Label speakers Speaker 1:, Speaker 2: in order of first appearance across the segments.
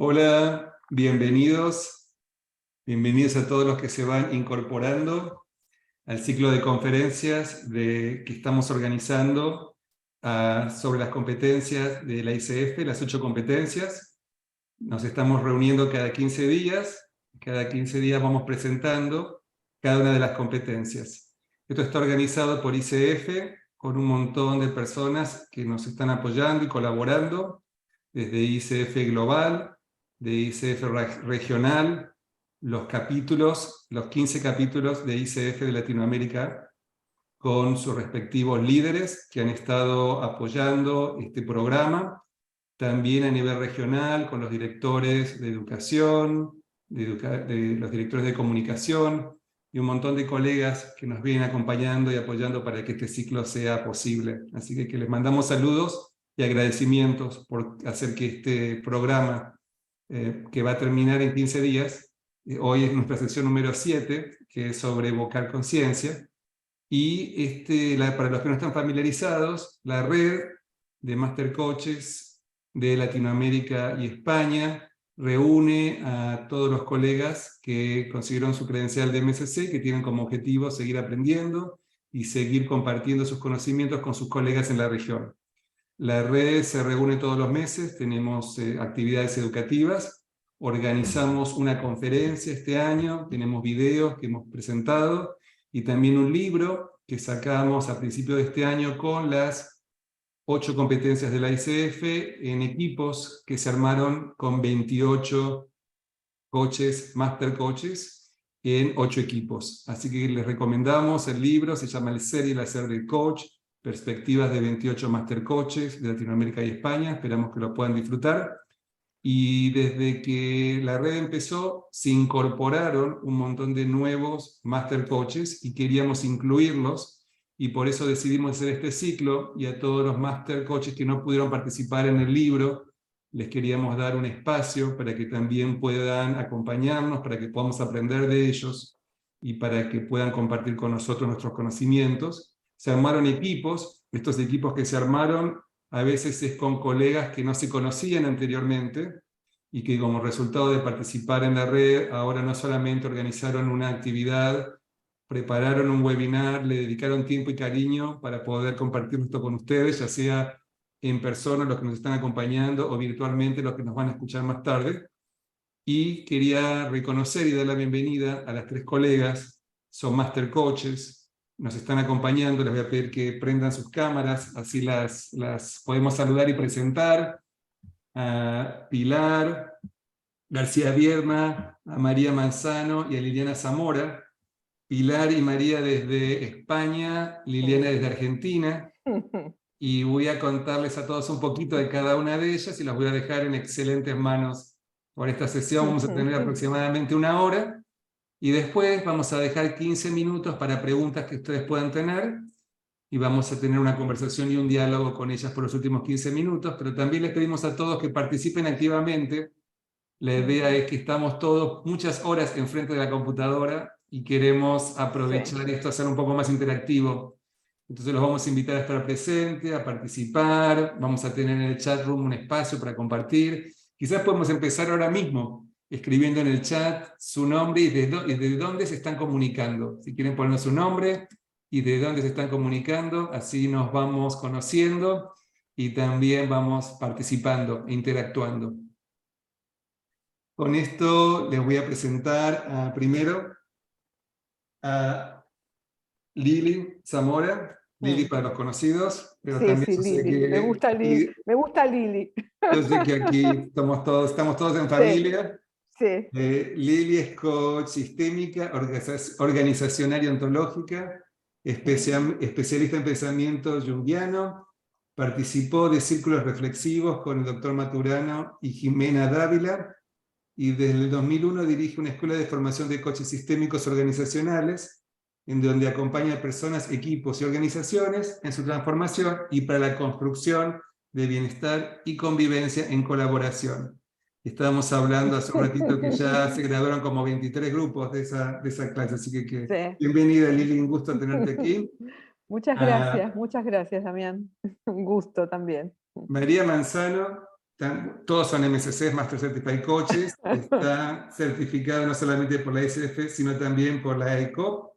Speaker 1: Hola, bienvenidos a todos los que se van incorporando al ciclo de conferencias que estamos organizando sobre las competencias de la ICF, las 8 competencias. Nos estamos reuniendo cada 15 días vamos presentando cada una de las competencias. Esto está organizado por ICF, con un montón de personas que nos están apoyando y colaborando, desde ICF Global, de ICF Regional, los 15 capítulos de ICF de Latinoamérica, con sus respectivos líderes que han estado apoyando este programa, también a nivel regional, con los directores de educación, de los directores de comunicación, y un montón de colegas que nos vienen acompañando y apoyando para que este ciclo sea posible. Así que les mandamos saludos y agradecimientos por hacer que este programa, que va a terminar en 15 días, hoy es nuestra sesión número 7, que es sobre evocar conciencia, y para los que no están familiarizados, la red de Master Coaches de Latinoamérica y España reúne a todos los colegas que consiguieron su credencial de MSC, que tienen como objetivo seguir aprendiendo y seguir compartiendo sus conocimientos con sus colegas en la región. La red se reúne todos los meses, tenemos actividades educativas, organizamos una conferencia este año, tenemos videos que hemos presentado y también un libro que sacamos a principios de este año con las 8 competencias de la ICF en equipos que se armaron con 28 coaches, master coaches, en 8 equipos. Así que les recomendamos el libro, se llama El ser y el hacer del coach, perspectivas de 28 master coaches de Latinoamérica y España. Esperamos que lo puedan disfrutar. Y desde que la red empezó, se incorporaron un montón de nuevos master coaches y queríamos incluirlos, y por eso decidimos hacer este ciclo, y a todos los master coaches que no pudieron participar en el libro, les queríamos dar un espacio para que también puedan acompañarnos, para que podamos aprender de ellos y para que puedan compartir con nosotros nuestros conocimientos. Se armaron equipos, estos equipos que se armaron a veces es con colegas que no se conocían anteriormente y que como resultado de participar en la red, ahora no solamente organizaron una actividad, prepararon un webinar, le dedicaron tiempo y cariño para poder compartir esto con ustedes, ya sea en persona los que nos están acompañando o virtualmente los que nos van a escuchar más tarde. Y quería reconocer y dar la bienvenida a las 3 colegas, son Master Coaches, nos están acompañando, les voy a pedir que prendan sus cámaras, así las podemos saludar y presentar. A Pilar García Vierma, a María Manzano y a Liliana Zamora. Pilar y María desde España, Liliana desde Argentina, y voy a contarles a todos un poquito de cada una de ellas y las voy a dejar en excelentes manos por esta sesión. Vamos a tener aproximadamente 1 hora, y después vamos a dejar 15 minutos para preguntas que ustedes puedan tener, y vamos a tener una conversación y un diálogo con ellas por los últimos 15 minutos, pero también les pedimos a todos que participen activamente. La idea es que estamos todos muchas horas enfrente de la computadora y queremos aprovechar esto, hacer un poco más interactivo. Entonces los vamos a invitar a estar presentes, a participar, vamos a tener en el chat room un espacio para compartir. Quizás podemos empezar ahora mismo escribiendo en el chat su nombre y desde dónde se están comunicando. Si quieren ponernos su nombre y de dónde se están comunicando, así nos vamos conociendo y también vamos participando e interactuando. Con esto les voy a presentar primero a Lili Zamora. Lili para los conocidos, pero también
Speaker 2: Sí,
Speaker 1: yo sé
Speaker 2: Lili. Me
Speaker 1: que
Speaker 2: gusta Lili. Me gusta Lili.
Speaker 1: yo sé que aquí estamos todos en familia.
Speaker 2: Sí.
Speaker 1: Lili es coach sistémica, organizacional y ontológica, especialista en pensamiento junguiano, participó de círculos reflexivos con el doctor Maturano y Jimena Dávila, y desde el 2001 dirige una escuela de formación de coaches sistémicos organizacionales, en donde acompaña a personas, equipos y organizaciones en su transformación y para la construcción de bienestar y convivencia en colaboración. Estábamos hablando hace un ratito que ya se graduaron como 23 grupos de esa clase, así que
Speaker 2: Sí.
Speaker 1: bienvenida Lili, un gusto tenerte aquí.
Speaker 2: Muchas gracias, Damián. Un gusto también.
Speaker 1: María Manzano todos son MCCs, Master Certified Coaches, está certificado no solamente por la ICF, sino también por la EICOP.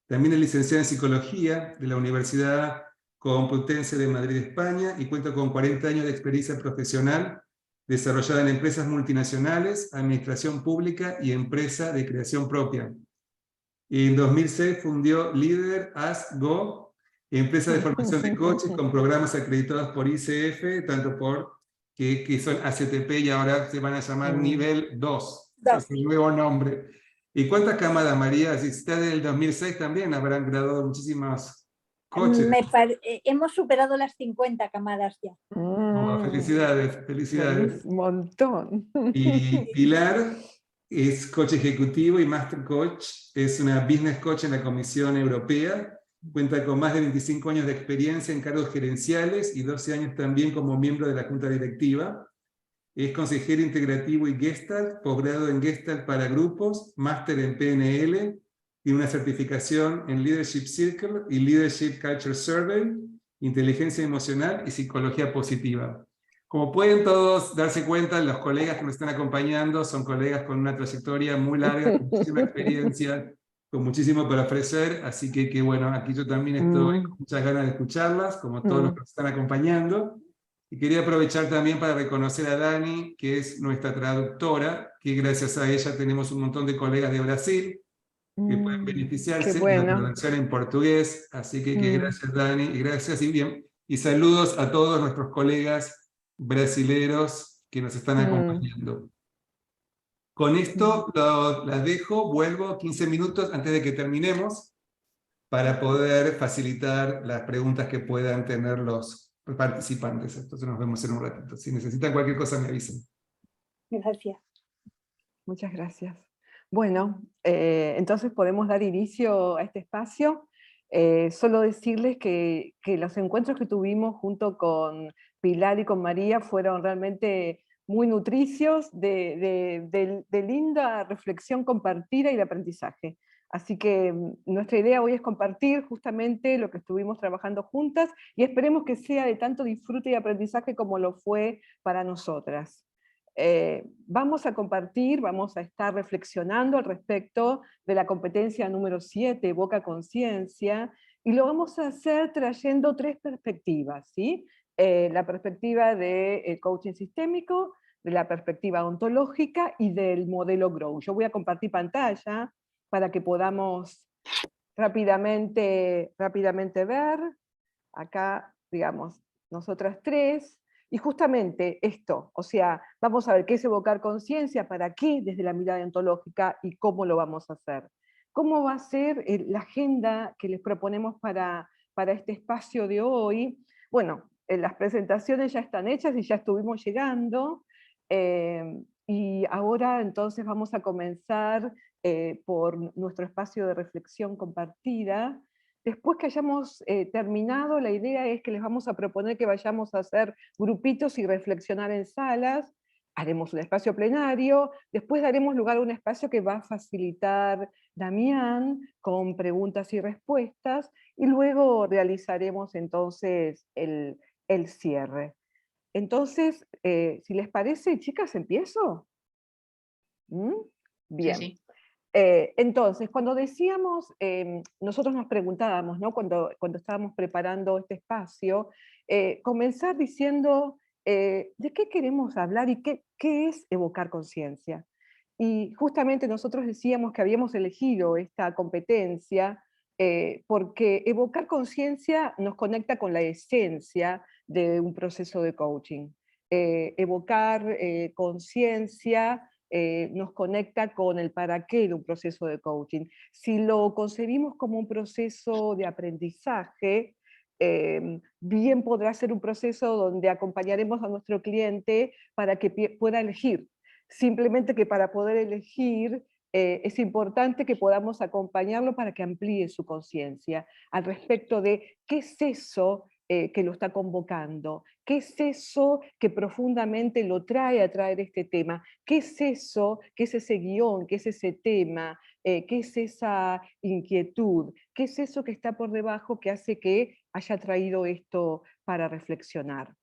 Speaker 1: También es licenciado en Psicología de la Universidad Complutense de Madrid, España, y cuenta con 40 años de experiencia profesional desarrollada en empresas multinacionales, administración pública y empresa de creación propia. En 2006 fundió Leader As Go, empresa de formación de coaches con programas acreditados por ICF, tanto por que son ACTP y ahora se van a llamar Nivel 2. Ese es el nuevo nombre. ¿Y cuántas camadas, María? Si está desde el 2006 también habrán graduado muchísimos coaches.
Speaker 3: Hemos superado las 50 camadas ya.
Speaker 1: Oh, felicidades, felicidades.
Speaker 2: Un montón.
Speaker 1: Y Pilar es coach ejecutivo y master coach, es una business coach en la Comisión Europea, cuenta con más de 25 años de experiencia en cargos gerenciales y 12 años también como miembro de la Junta Directiva. Es consejero integrativo y Gestalt, posgrado en Gestalt para grupos, máster en PNL, tiene una certificación en Leadership Circle y Leadership Culture Survey, inteligencia emocional y psicología positiva. Como pueden todos darse cuenta, los colegas que nos están acompañando son colegas con una trayectoria muy larga, con muchísima experiencia, con muchísimo para ofrecer, así que bueno, aquí yo también estoy con muchas ganas de escucharlas, como todos los que nos están acompañando. Y quería aprovechar también para reconocer a Dani, que es nuestra traductora, que gracias a ella tenemos un montón de colegas de Brasil que pueden beneficiarse de la traducción en portugués. Así que gracias, Dani, y gracias y bien. Y saludos a todos nuestros colegas brasileros que nos están acompañando. Con esto las dejo, vuelvo 15 minutos antes de que terminemos para poder facilitar las preguntas que puedan tener los participantes. Entonces nos vemos en un ratito. Si necesitan cualquier cosa me avisen.
Speaker 3: Gracias.
Speaker 2: Muchas gracias. Bueno, entonces podemos dar inicio a este espacio. Solo decirles que los encuentros que tuvimos junto con Pilar y con María fueron realmente muy nutricios, de linda reflexión compartida y de aprendizaje. Así que nuestra idea hoy es compartir justamente lo que estuvimos trabajando juntas y esperemos que sea de tanto disfrute y aprendizaje como lo fue para nosotras. Vamos a compartir, vamos a estar reflexionando al respecto de la competencia número 7, Evoca Conciencia, y lo vamos a hacer trayendo 3 perspectivas, ¿sí? La perspectiva del coaching sistémico, de la perspectiva ontológica y del modelo Grow. Yo voy a compartir pantalla para que podamos rápidamente ver, acá, digamos, nosotras 3, y justamente esto, o sea, vamos a ver qué es evocar conciencia, para qué desde la mirada ontológica y cómo lo vamos a hacer. ¿Cómo va a ser la agenda que les proponemos para este espacio de hoy? Bueno, las presentaciones ya están hechas y ya estuvimos llegando, y ahora entonces vamos a comenzar por nuestro espacio de reflexión compartida. Después que hayamos terminado, la idea es que les vamos a proponer que vayamos a hacer grupitos y reflexionar en salas, haremos un espacio plenario, después daremos lugar a un espacio que va a facilitar Damián con preguntas y respuestas, y luego realizaremos entonces el cierre. Entonces, si les parece, chicas, ¿empiezo? Bien. Sí, sí. Entonces, cuando decíamos, nosotros nos preguntábamos, ¿no? cuando estábamos preparando este espacio, comenzar diciendo de qué queremos hablar y qué es evocar conciencia. Y justamente nosotros decíamos que habíamos elegido esta competencia porque evocar conciencia nos conecta con la esencia de un proceso de coaching. Evocar conciencia nos conecta con el para qué de un proceso de coaching. Si lo concebimos como un proceso de aprendizaje, bien podrá ser un proceso donde acompañaremos a nuestro cliente para que pueda elegir. Simplemente que para poder elegir es importante que podamos acompañarlo para que amplíe su conciencia al respecto de qué es eso que lo está convocando, qué es eso que profundamente lo trae a traer este tema, qué es eso, qué es ese guión, qué es ese tema, qué es esa inquietud, qué es eso que está por debajo que hace que haya traído esto para reflexionar.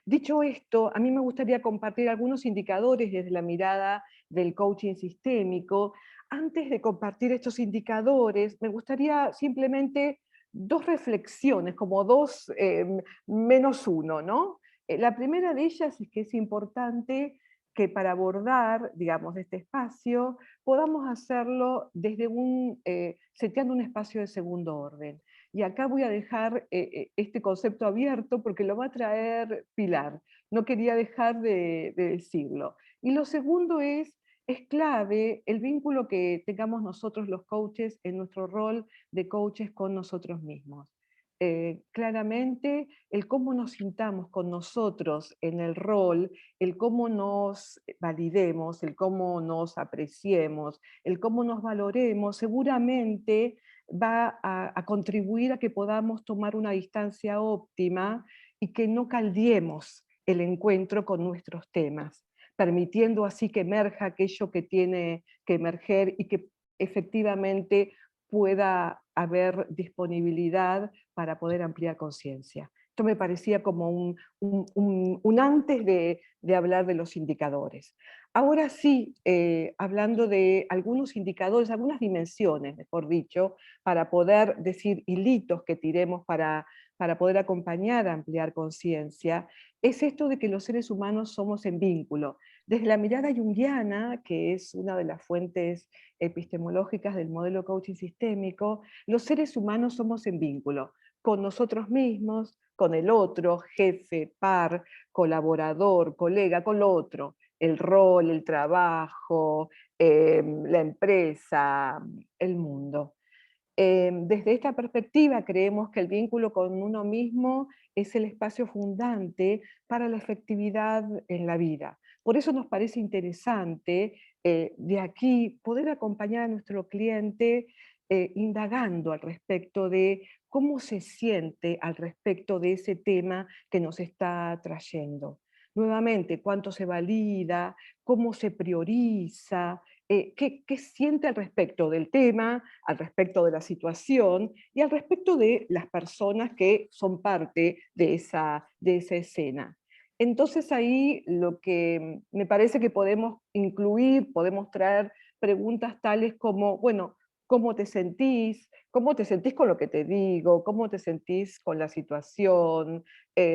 Speaker 2: Dicho esto, a mí me gustaría compartir algunos indicadores desde la mirada del coaching sistémico. Antes de compartir estos indicadores, me gustaría simplemente dos reflexiones, como dos menos uno, ¿no? La primera de ellas es que es importante que para abordar, digamos, este espacio, podamos hacerlo desde seteando un espacio de segundo orden. Y acá voy a dejar este concepto abierto porque lo va a traer Pilar. No quería dejar de decirlo. Y lo segundo es clave el vínculo que tengamos nosotros los coaches en nuestro rol de coaches con nosotros mismos. Claramente, el cómo nos sintamos con nosotros en el rol, el cómo nos validemos, el cómo nos apreciemos, el cómo nos valoremos, seguramente va a contribuir a que podamos tomar una distancia óptima y que no caldiemos el encuentro con nuestros temas, permitiendo así que emerja aquello que tiene que emerger y que efectivamente pueda haber disponibilidad para poder ampliar conciencia. Esto me parecía como un antes de hablar de los indicadores. Ahora sí, hablando de algunos indicadores, algunas dimensiones, mejor dicho, para poder decir hilitos que tiremos para poder acompañar a ampliar conciencia, es esto de que los seres humanos somos en vínculo. Desde la mirada junguiana, que es una de las fuentes epistemológicas del modelo coaching sistémico, los seres humanos somos en vínculo con nosotros mismos, con el otro, jefe, par, colaborador, colega, con lo otro, el rol, el trabajo, la empresa, el mundo. Desde esta perspectiva creemos que el vínculo con uno mismo es el espacio fundante para la efectividad en la vida. Por eso nos parece interesante de aquí poder acompañar a nuestro cliente indagando al respecto de cómo se siente al respecto de ese tema que nos está trayendo. Nuevamente, cuánto se valida, cómo se prioriza, qué siente al respecto del tema, al respecto de la situación y al respecto de las personas que son parte de esa escena. Entonces ahí lo que me parece que podemos incluir, podemos traer preguntas tales como, bueno, ¿cómo te sentís? ¿Cómo te sentís con lo que te digo? ¿Cómo te sentís con la situación?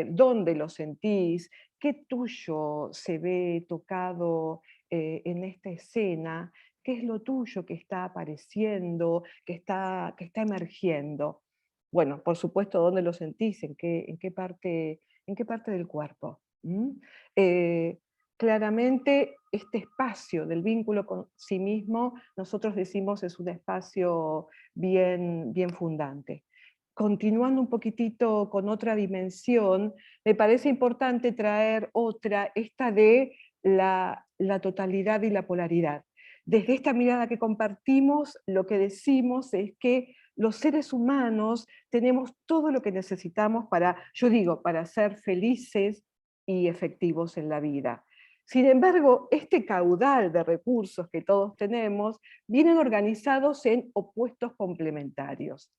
Speaker 2: ¿Dónde lo sentís? ¿Qué tuyo se ve tocado en esta escena? ¿Qué es lo tuyo que está apareciendo, que está emergiendo? Bueno, por supuesto, ¿dónde lo sentís? ¿En qué parte del cuerpo? ¿Mm? Eh, Claramente, este espacio del vínculo con sí mismo, nosotros decimos es un espacio bien fundante. Continuando un poquitito con otra dimensión, me parece importante traer otra, esta de la totalidad y la polaridad. Desde esta mirada que compartimos, lo que decimos es que los seres humanos tenemos todo lo que necesitamos para, yo digo, para ser felices y efectivos en la vida. Sin embargo, este caudal de recursos que todos tenemos vienen organizados en opuestos complementarios.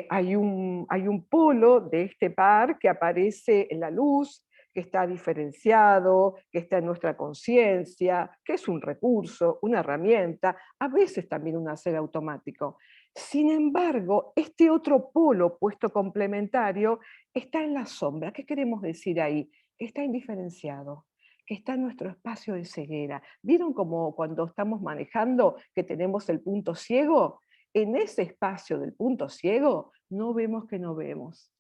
Speaker 2: Hay un polo de este par que aparece en la luz, que está diferenciado, que está en nuestra conciencia, que es un recurso, una herramienta, a veces también un hacer automático. Sin embargo, este otro polo opuesto complementario está en la sombra. ¿Qué queremos decir ahí? Que está indiferenciado, que está en nuestro espacio de ceguera. ¿Vieron como cuando estamos manejando que tenemos el punto ciego? En ese espacio del punto ciego no vemos que no vemos.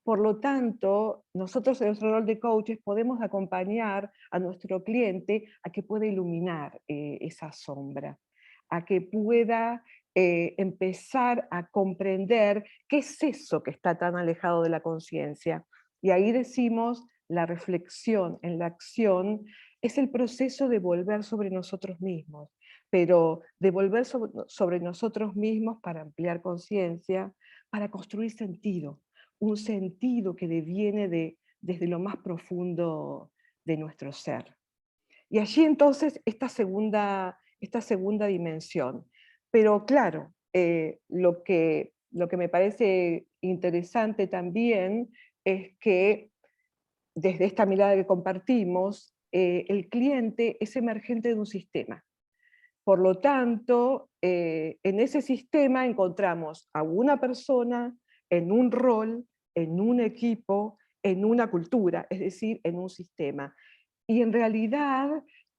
Speaker 2: Por lo tanto, nosotros en nuestro rol de coaches podemos acompañar a nuestro cliente a que pueda iluminar esa sombra, a que pueda empezar a comprender qué es eso que está tan alejado de la conciencia. Y ahí decimos, la reflexión en la acción es el proceso de volver sobre nosotros mismos, pero de volver sobre nosotros mismos para ampliar conciencia, para construir sentido, un sentido que deviene desde lo más profundo de nuestro ser. Y allí entonces esta segunda dimensión. Pero claro, lo que me parece interesante también es que desde esta mirada que compartimos, el cliente es emergente de un sistema. Por lo tanto, en ese sistema encontramos a una persona en un rol, en un equipo, en una cultura, es decir, en un sistema. Y en realidad,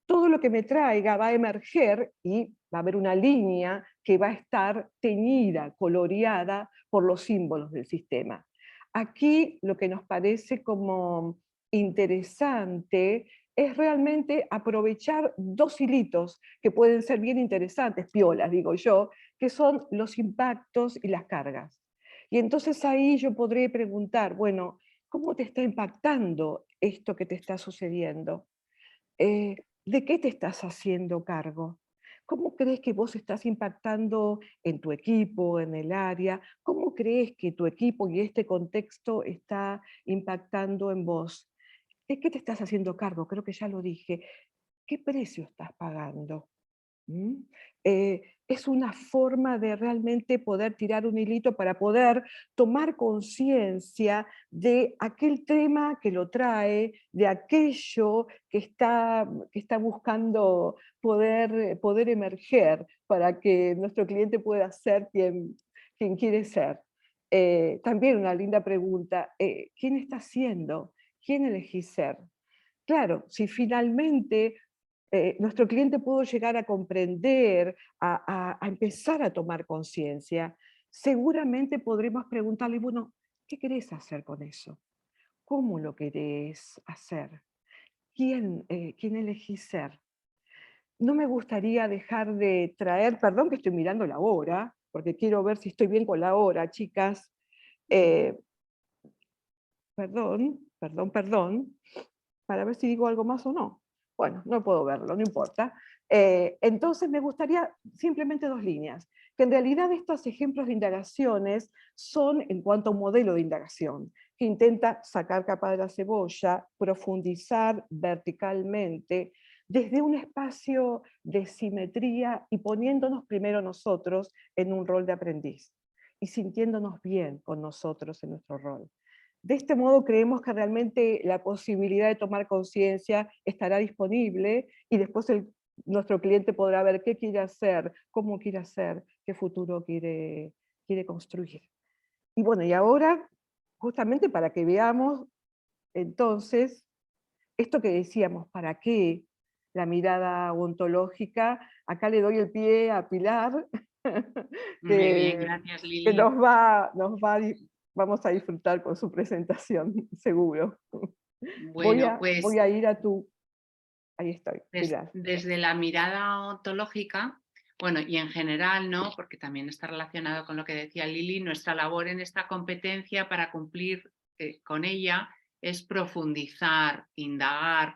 Speaker 2: todo lo que me traiga va a emerger y va a haber una línea que va a estar teñida, coloreada por los símbolos del sistema. Aquí lo que nos parece como interesante es realmente aprovechar dos hilitos que pueden ser bien interesantes, piolas, digo yo, que son los impactos y las cargas. Y entonces ahí yo podré preguntar, bueno, ¿cómo te está impactando esto que te está sucediendo? ¿De qué te estás haciendo cargo? ¿Cómo crees que vos estás impactando en tu equipo, en el área? ¿Cómo crees que tu equipo y este contexto está impactando en vos? ¿De qué te estás haciendo cargo? Creo que ya lo dije. ¿Qué precio estás pagando? ¿Mm? Es una forma de realmente poder tirar un hilito para poder tomar conciencia de aquel tema que lo trae, de aquello que está buscando poder emerger para que nuestro cliente pueda ser quien quiere ser. También una linda pregunta, ¿quién está siendo? ¿Quién elegís ser? Claro, si finalmente nuestro cliente pudo llegar a comprender, a empezar a tomar conciencia, seguramente podremos preguntarle, bueno, ¿qué querés hacer con eso? ¿Cómo lo querés hacer? ¿Quién elegís ser? No me gustaría dejar de traer, perdón que estoy mirando la hora, porque quiero ver si estoy bien con la hora, chicas. Eh, perdón, para ver si digo algo más o no. Bueno, no puedo verlo, no importa. Entonces me gustaría simplemente dos líneas, que en realidad estos ejemplos de indagaciones son en cuanto a un modelo de indagación, que intenta sacar capa de la cebolla, profundizar verticalmente, desde un espacio de simetría y poniéndonos primero nosotros en un rol de aprendiz, y sintiéndonos bien con nosotros en nuestro rol. De este modo creemos que realmente la posibilidad de tomar conciencia estará disponible y después nuestro cliente podrá ver qué quiere hacer, cómo quiere hacer, qué futuro quiere construir. Y bueno, y ahora, justamente para que veamos entonces esto que decíamos, ¿para qué la mirada ontológica? Acá le doy el pie a Pilar,
Speaker 4: Muy bien,
Speaker 2: que,
Speaker 4: gracias
Speaker 2: que
Speaker 4: Lili.
Speaker 2: vamos a disfrutar con su presentación, seguro.
Speaker 4: Bueno,
Speaker 2: Voy
Speaker 4: pues
Speaker 2: a ir a tu... Ahí estoy, Pilar.
Speaker 4: desde la mirada ontológica, bueno, y en general, ¿no? Porque también está relacionado con lo que decía Lili, nuestra labor en esta competencia para cumplir con ella es profundizar, indagar,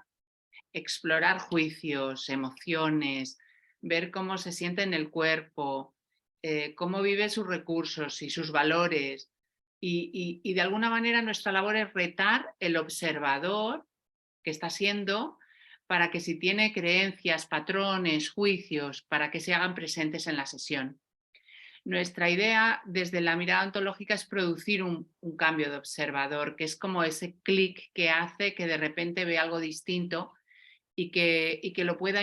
Speaker 4: explorar juicios, emociones, ver cómo se siente en el cuerpo, cómo vive sus recursos y sus valores. Y de alguna manera nuestra labor es retar el observador que está siendo para que si tiene creencias, patrones, juicios, para que se hagan presentes en la sesión. Nuestra idea desde la mirada ontológica es producir un cambio de observador, que es como ese clic que hace que de repente ve algo distinto y que lo pueda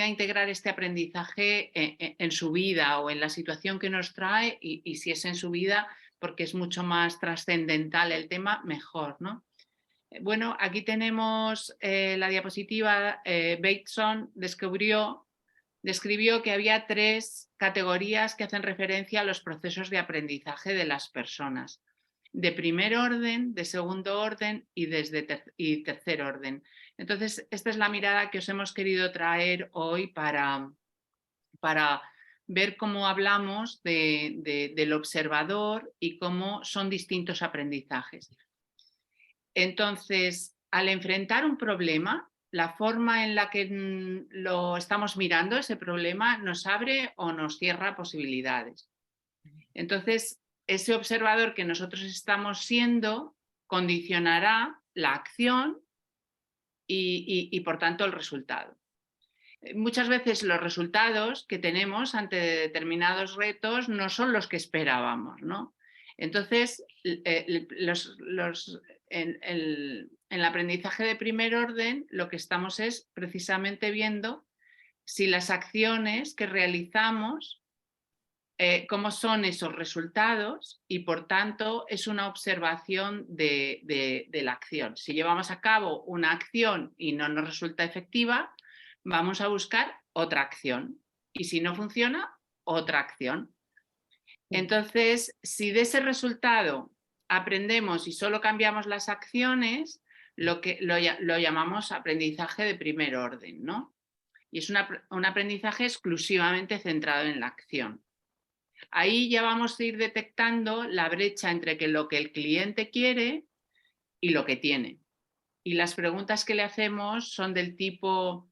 Speaker 4: integrar este aprendizaje en su vida o en la situación que nos trae y si es en su vida, porque es mucho más trascendental el tema, mejor, ¿no? Bueno, aquí tenemos la diapositiva. Bateson describió que había tres categorías que hacen referencia a los procesos de aprendizaje de las personas: de primer orden, de segundo orden y tercer orden. Entonces, esta es la mirada que os hemos querido traer hoy para ver cómo hablamos del observador y cómo son distintos aprendizajes. Entonces, al enfrentar un problema, la forma en la que lo estamos mirando, ese problema, nos abre o nos cierra posibilidades. Entonces, ese observador que nosotros estamos siendo condicionará la acción y por tanto, el resultado. Muchas veces los resultados que tenemos ante determinados retos no son los que esperábamos, ¿no? Entonces, en en el aprendizaje de primer orden lo que estamos es precisamente viendo si las acciones que realizamos, cómo son esos resultados y por tanto es una observación de la acción. Si llevamos a cabo una acción y no nos resulta efectiva, vamos a buscar otra acción y si no funciona, otra acción. Entonces, si de ese resultado aprendemos y solo cambiamos las acciones, lo llamamos aprendizaje de primer orden, ¿no? Y es un aprendizaje exclusivamente centrado en la acción. Ahí ya vamos a ir detectando la brecha entre lo que el cliente quiere y lo que tiene. Y las preguntas que le hacemos son del tipo,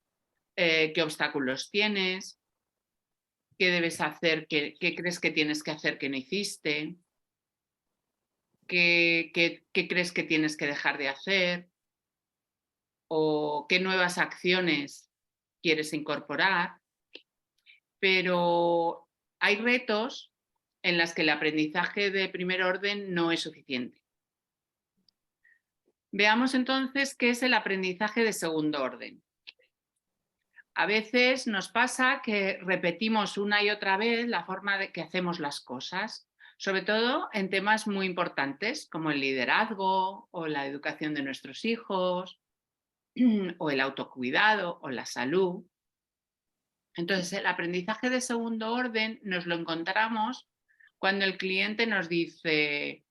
Speaker 4: ¿qué obstáculos tienes? ¿Qué debes hacer? ¿Qué crees que tienes que hacer que no hiciste? ¿Qué crees que tienes que dejar de hacer? ¿O qué nuevas acciones quieres incorporar? Pero hay retos en los que el aprendizaje de primer orden no es suficiente. Veamos entonces qué es el aprendizaje de segundo orden. A veces nos pasa que repetimos una y otra vez la forma de que hacemos las cosas, sobre todo en temas muy importantes como el liderazgo o la educación de nuestros hijos o el autocuidado o la salud. Entonces, el aprendizaje de segundo orden nos lo encontramos cuando el cliente nos dice,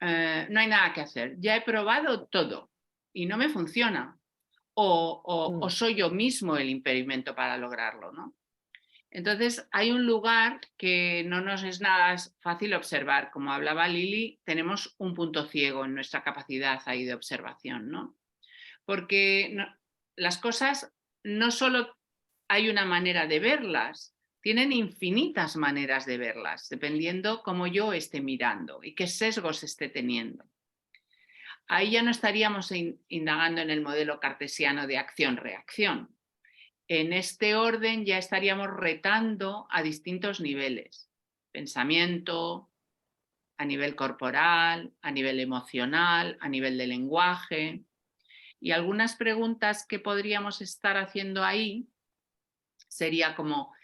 Speaker 4: no hay nada que hacer, ya he probado todo y no me funciona. O soy yo mismo el impedimento para lograrlo, ¿no? Entonces, hay un lugar que no nos es nada fácil observar. Como hablaba Lili, tenemos un punto ciego en nuestra capacidad ahí de observación, ¿no? Porque las cosas no solo hay una manera de verlas, tienen infinitas maneras de verlas, dependiendo cómo yo esté mirando y qué sesgos esté teniendo. Ahí ya no estaríamos indagando en el modelo cartesiano de acción-reacción. En este orden ya estaríamos retando a distintos niveles. Pensamiento, a nivel corporal, a nivel emocional, a nivel de lenguaje. Y algunas preguntas que podríamos estar haciendo ahí sería como,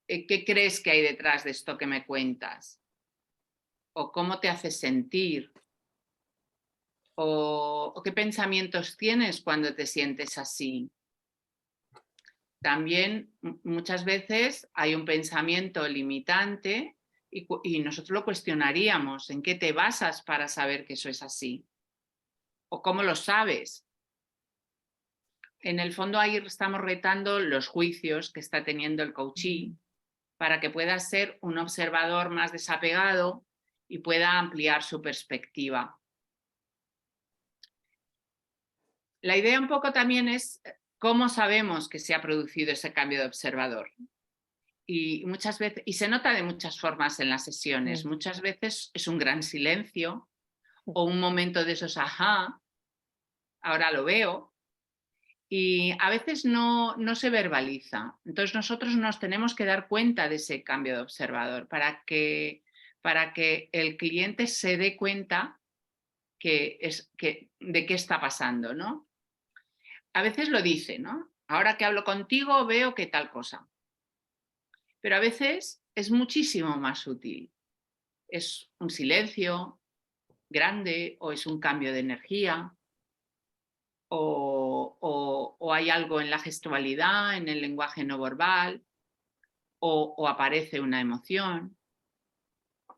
Speaker 4: ¿qué crees que hay detrás de esto que me cuentas? ¿O cómo te hace sentir? ¿O qué pensamientos tienes cuando te sientes así? También muchas veces hay un pensamiento limitante y nosotros lo cuestionaríamos. ¿En qué te basas para saber que eso es así? ¿O cómo lo sabes? En el fondo ahí estamos retando los juicios que está teniendo el coachee para que pueda ser un observador más desapegado y pueda ampliar su perspectiva. La idea un poco también es cómo sabemos que se ha producido ese cambio de observador. Y muchas veces, y se nota de muchas formas en las sesiones, muchas veces es un gran silencio o un momento de esos ajá, ahora lo veo, y a veces no se verbaliza. Entonces nosotros nos tenemos que dar cuenta de ese cambio de observador para que el cliente se dé cuenta de qué está pasando, ¿no? A veces lo dice, ¿no? Ahora que hablo contigo veo que tal cosa. Pero a veces es muchísimo más sutil. Es un silencio grande o es un cambio de energía o hay algo en la gestualidad, en el lenguaje no verbal o aparece una emoción.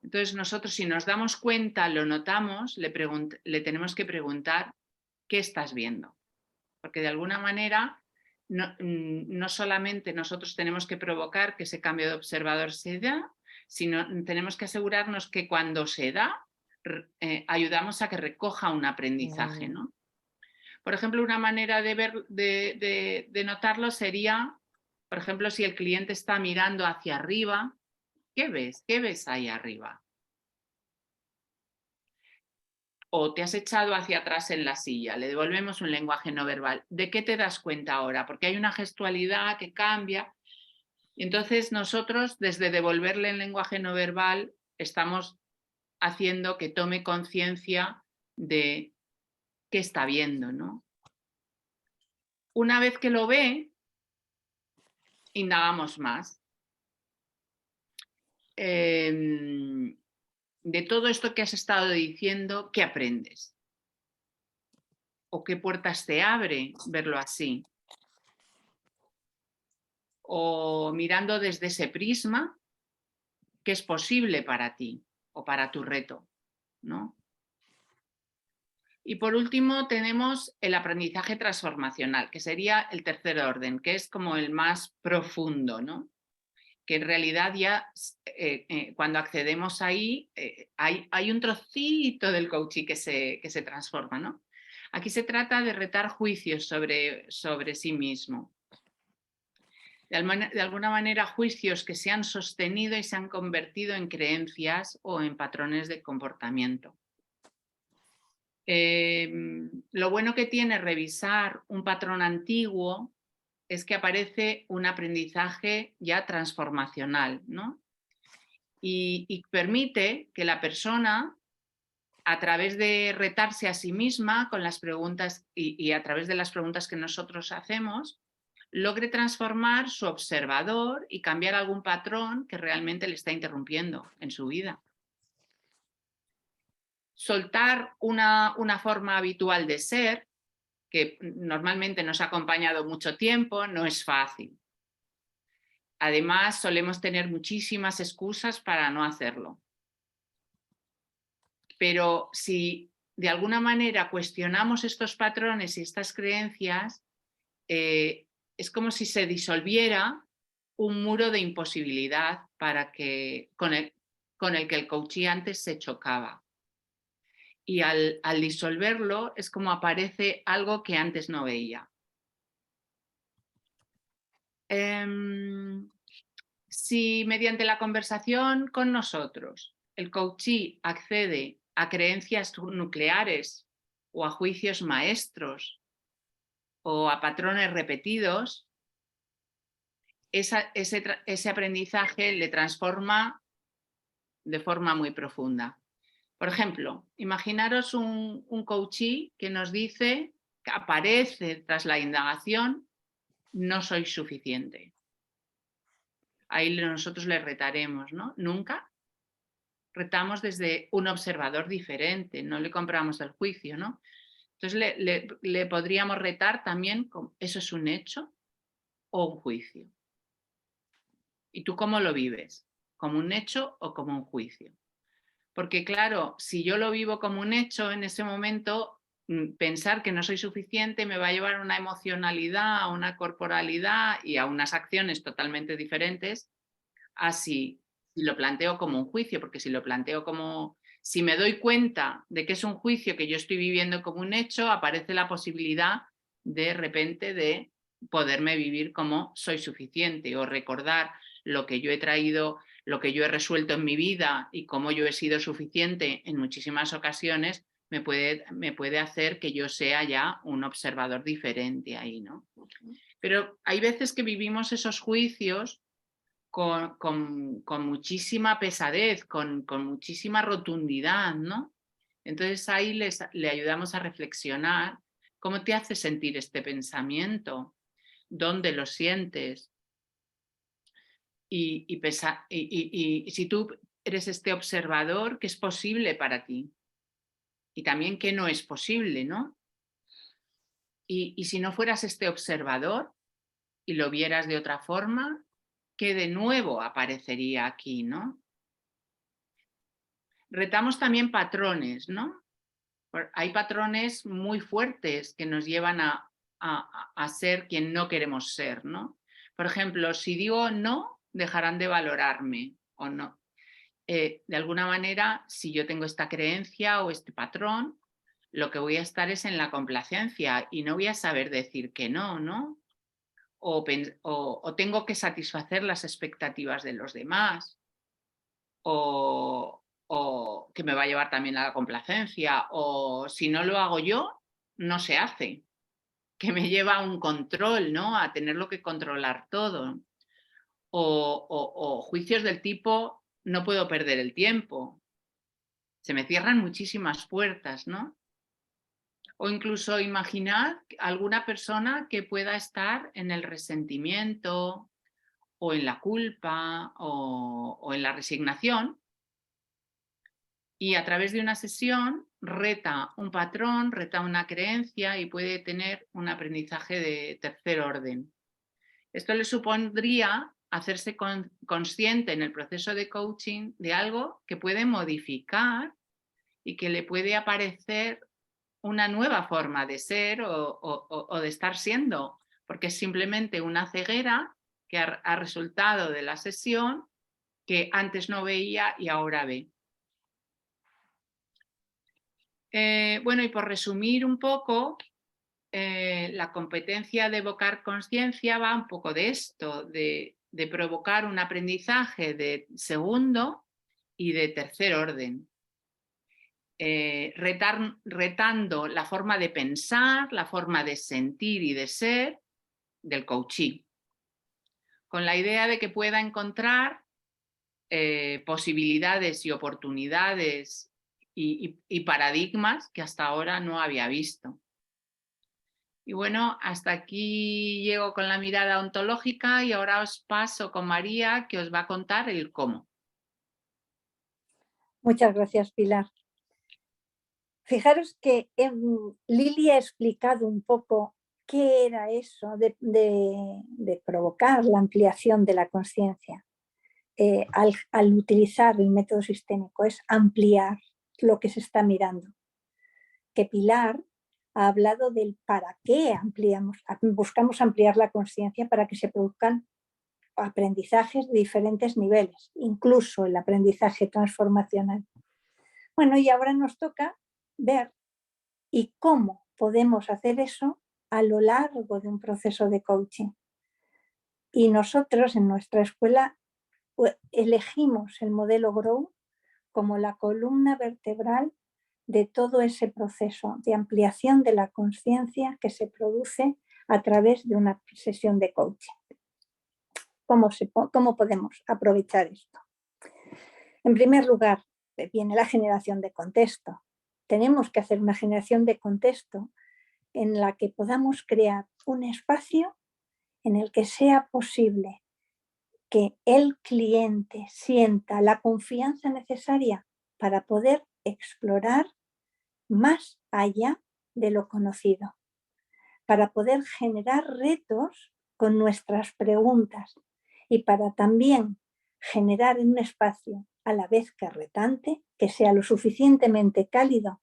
Speaker 4: Entonces nosotros si nos damos cuenta, lo notamos, le tenemos que preguntar ¿qué estás viendo? Porque de alguna manera no solamente nosotros tenemos que provocar que ese cambio de observador se da, sino tenemos que asegurarnos que cuando se da, ayudamos a que recoja un aprendizaje, ¿no? Por ejemplo, una manera de notarlo sería, por ejemplo, si el cliente está mirando hacia arriba, ¿qué ves? ¿Qué ves ahí arriba? O te has echado hacia atrás en la silla, le devolvemos un lenguaje no verbal. ¿De qué te das cuenta ahora? Porque hay una gestualidad que cambia. Y entonces nosotros, desde devolverle el lenguaje no verbal, estamos haciendo que tome conciencia de qué está viendo, ¿no? Una vez que lo ve, indagamos más. De todo esto que has estado diciendo, ¿qué aprendes? ¿O qué puertas te abre verlo así? O mirando desde ese prisma, ¿qué es posible para ti o para tu reto, ¿no? Y por último tenemos el aprendizaje transformacional, que sería el tercer orden, que es como el más profundo, ¿no? Que en realidad ya cuando accedemos ahí hay un trocito del coaching que se transforma, ¿no? Aquí se trata de retar juicios sobre sí mismo. De alguna manera juicios que se han sostenido y se han convertido en creencias o en patrones de comportamiento. Lo bueno que tiene revisar un patrón antiguo es que aparece un aprendizaje ya transformacional, ¿no? Y permite que la persona, a través de retarse a sí misma con las preguntas y a través de las preguntas que nosotros hacemos, logre transformar su observador y cambiar algún patrón que realmente le está interrumpiendo en su vida. Soltar una forma habitual de ser, que normalmente nos ha acompañado mucho tiempo, no es fácil. Además, solemos tener muchísimas excusas para no hacerlo. Pero si de alguna manera cuestionamos estos patrones y estas creencias, es como si se disolviera un muro de imposibilidad con el que el coachí antes se chocaba. Y al disolverlo es como aparece algo que antes no veía. Si mediante la conversación con nosotros el coachí accede a creencias nucleares o a juicios maestros o a patrones repetidos, ese aprendizaje le transforma de forma muy profunda. Por ejemplo, imaginaros un coachí que nos dice, que aparece tras la indagación, no soy suficiente. Ahí nosotros le retaremos, ¿no? Nunca retamos desde un observador diferente, no le compramos el juicio, ¿no? Entonces le podríamos retar también con, ¿eso es un hecho o un juicio? ¿Y tú cómo lo vives? ¿Como un hecho o como un juicio? Porque claro, si yo lo vivo como un hecho en ese momento, pensar que no soy suficiente me va a llevar a una emocionalidad, a una corporalidad y a unas acciones totalmente diferentes a si lo planteo como un juicio, porque si lo planteo como, si me doy cuenta de que es un juicio que yo estoy viviendo como un hecho, aparece la posibilidad de repente de poderme vivir como soy suficiente o recordar lo que yo he traído, lo que yo he resuelto en mi vida y cómo yo he sido suficiente en muchísimas ocasiones, me puede hacer que yo sea ya un observador diferente ahí, ¿no? Pero hay veces que vivimos esos juicios con muchísima pesadez, con muchísima rotundidad, ¿no? Entonces ahí le ayudamos a reflexionar cómo te hace sentir este pensamiento, dónde lo sientes y si tú eres este observador, ¿qué es posible para ti? Y también qué no es posible, ¿no? Y si no fueras este observador y lo vieras de otra forma, ¿qué de nuevo aparecería aquí, no? Retamos también patrones, ¿no? Hay patrones muy fuertes que nos llevan a ser quien no queremos ser, ¿no? Por ejemplo, si digo no, dejarán de valorarme o no. De alguna manera, si yo tengo esta creencia o este patrón, lo que voy a estar es en la complacencia y no voy a saber decir que no, ¿no? O tengo que satisfacer las expectativas de los demás, o que me va a llevar también a la complacencia, o si no lo hago yo, no se hace, que me lleva a un control, ¿no? A tenerlo que controlar todo. O juicios del tipo, no puedo perder el tiempo. Se me cierran muchísimas puertas, ¿no? O incluso imaginad alguna persona que pueda estar en el resentimiento o en la culpa o en la resignación, y a través de una sesión reta un patrón, reta una creencia y puede tener un aprendizaje de tercer orden. Esto le supondría hacerse consciente en el proceso de coaching de algo que puede modificar y que le puede aparecer una nueva forma de ser o de estar siendo, porque es simplemente una ceguera que ha resultado de la sesión que antes no veía y ahora ve. Bueno, y por resumir un poco, la competencia de evocar conciencia va un poco de esto, de provocar un aprendizaje de segundo y de tercer orden. Retando la forma de pensar, la forma de sentir y de ser del coachee, con la idea de que pueda encontrar posibilidades y oportunidades y paradigmas que hasta ahora no había visto. Y bueno, hasta aquí llego con la mirada ontológica y ahora os paso con María, que os va a contar el cómo.
Speaker 3: Muchas gracias, Pilar. Fijaros que Lili ha explicado un poco qué era eso de provocar la ampliación de la conciencia. Al utilizar el método sistémico es ampliar lo que se está mirando. Que Pilar ha hablado del para qué buscamos ampliar la conciencia para que se produzcan aprendizajes de diferentes niveles, incluso el aprendizaje transformacional. Bueno, y ahora nos toca ver y cómo podemos hacer eso a lo largo de un proceso de coaching. Y nosotros en nuestra escuela elegimos el modelo GROW como la columna vertebral de todo ese proceso de ampliación de la conciencia que se produce a través de una sesión de coaching. ¿Cómo podemos aprovechar esto? En primer lugar, viene la generación de contexto. Tenemos que hacer una generación de contexto en la que podamos crear un espacio en el que sea posible que el cliente sienta la confianza necesaria para poder explorar más allá de lo conocido, para poder generar retos con nuestras preguntas y para también generar un espacio a la vez que retante, que sea lo suficientemente cálido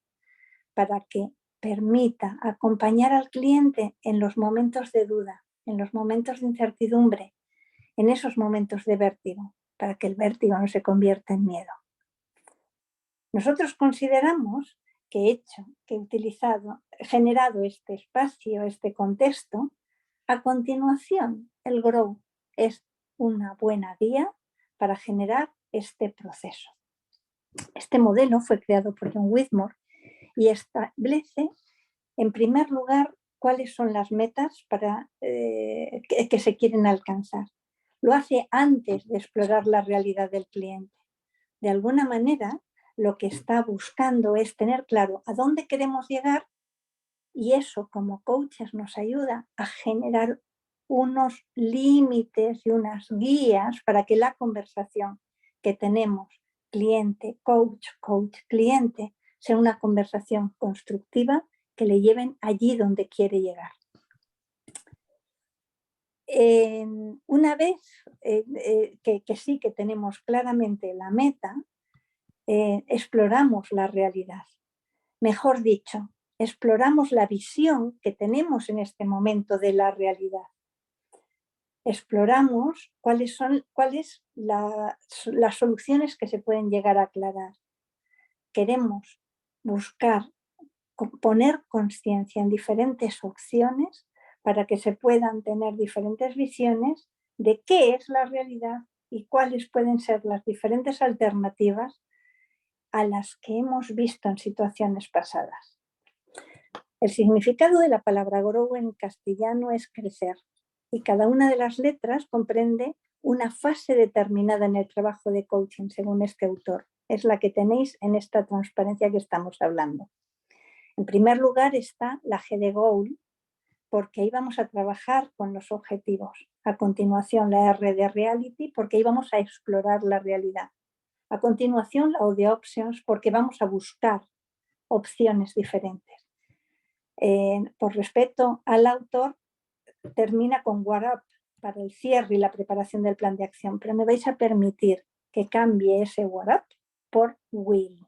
Speaker 3: para que permita acompañar al cliente en los momentos de duda, en los momentos de incertidumbre, en esos momentos de vértigo, para que el vértigo no se convierta en miedo. Nosotros consideramos que generado este espacio, este contexto, a continuación el GROW es una buena guía para generar este proceso. Este modelo fue creado por John Whitmore y establece, en primer lugar, cuáles son las metas que se quieren alcanzar. Lo hace antes de explorar la realidad del cliente. De alguna manera, lo que está buscando es tener claro a dónde queremos llegar y eso como coaches nos ayuda a generar unos límites y unas guías para que la conversación que tenemos cliente, coach, cliente, sea una conversación constructiva que le lleven allí donde quiere llegar. Una vez que sí que tenemos claramente la meta, exploramos la realidad. Mejor dicho, exploramos la visión que tenemos en este momento de la realidad. Exploramos cuáles las soluciones que se pueden llegar a aclarar. Queremos buscar poner conciencia en diferentes opciones para que se puedan tener diferentes visiones de qué es la realidad y cuáles pueden ser las diferentes alternativas a las que hemos visto en situaciones pasadas. El significado de la palabra GROW en castellano es crecer y cada una de las letras comprende una fase determinada en el trabajo de coaching según este autor. Es la que tenéis en esta transparencia que estamos hablando. En primer lugar está la G de Goal, porque ahí vamos a trabajar con los objetivos. A continuación la R de Reality, porque ahí vamos a explorar la realidad. A continuación la O de Options, porque vamos a buscar opciones diferentes. Por respeto al autor, termina con What Up para el cierre y la preparación del plan de acción, pero me vais a permitir que cambie ese What Up por Will,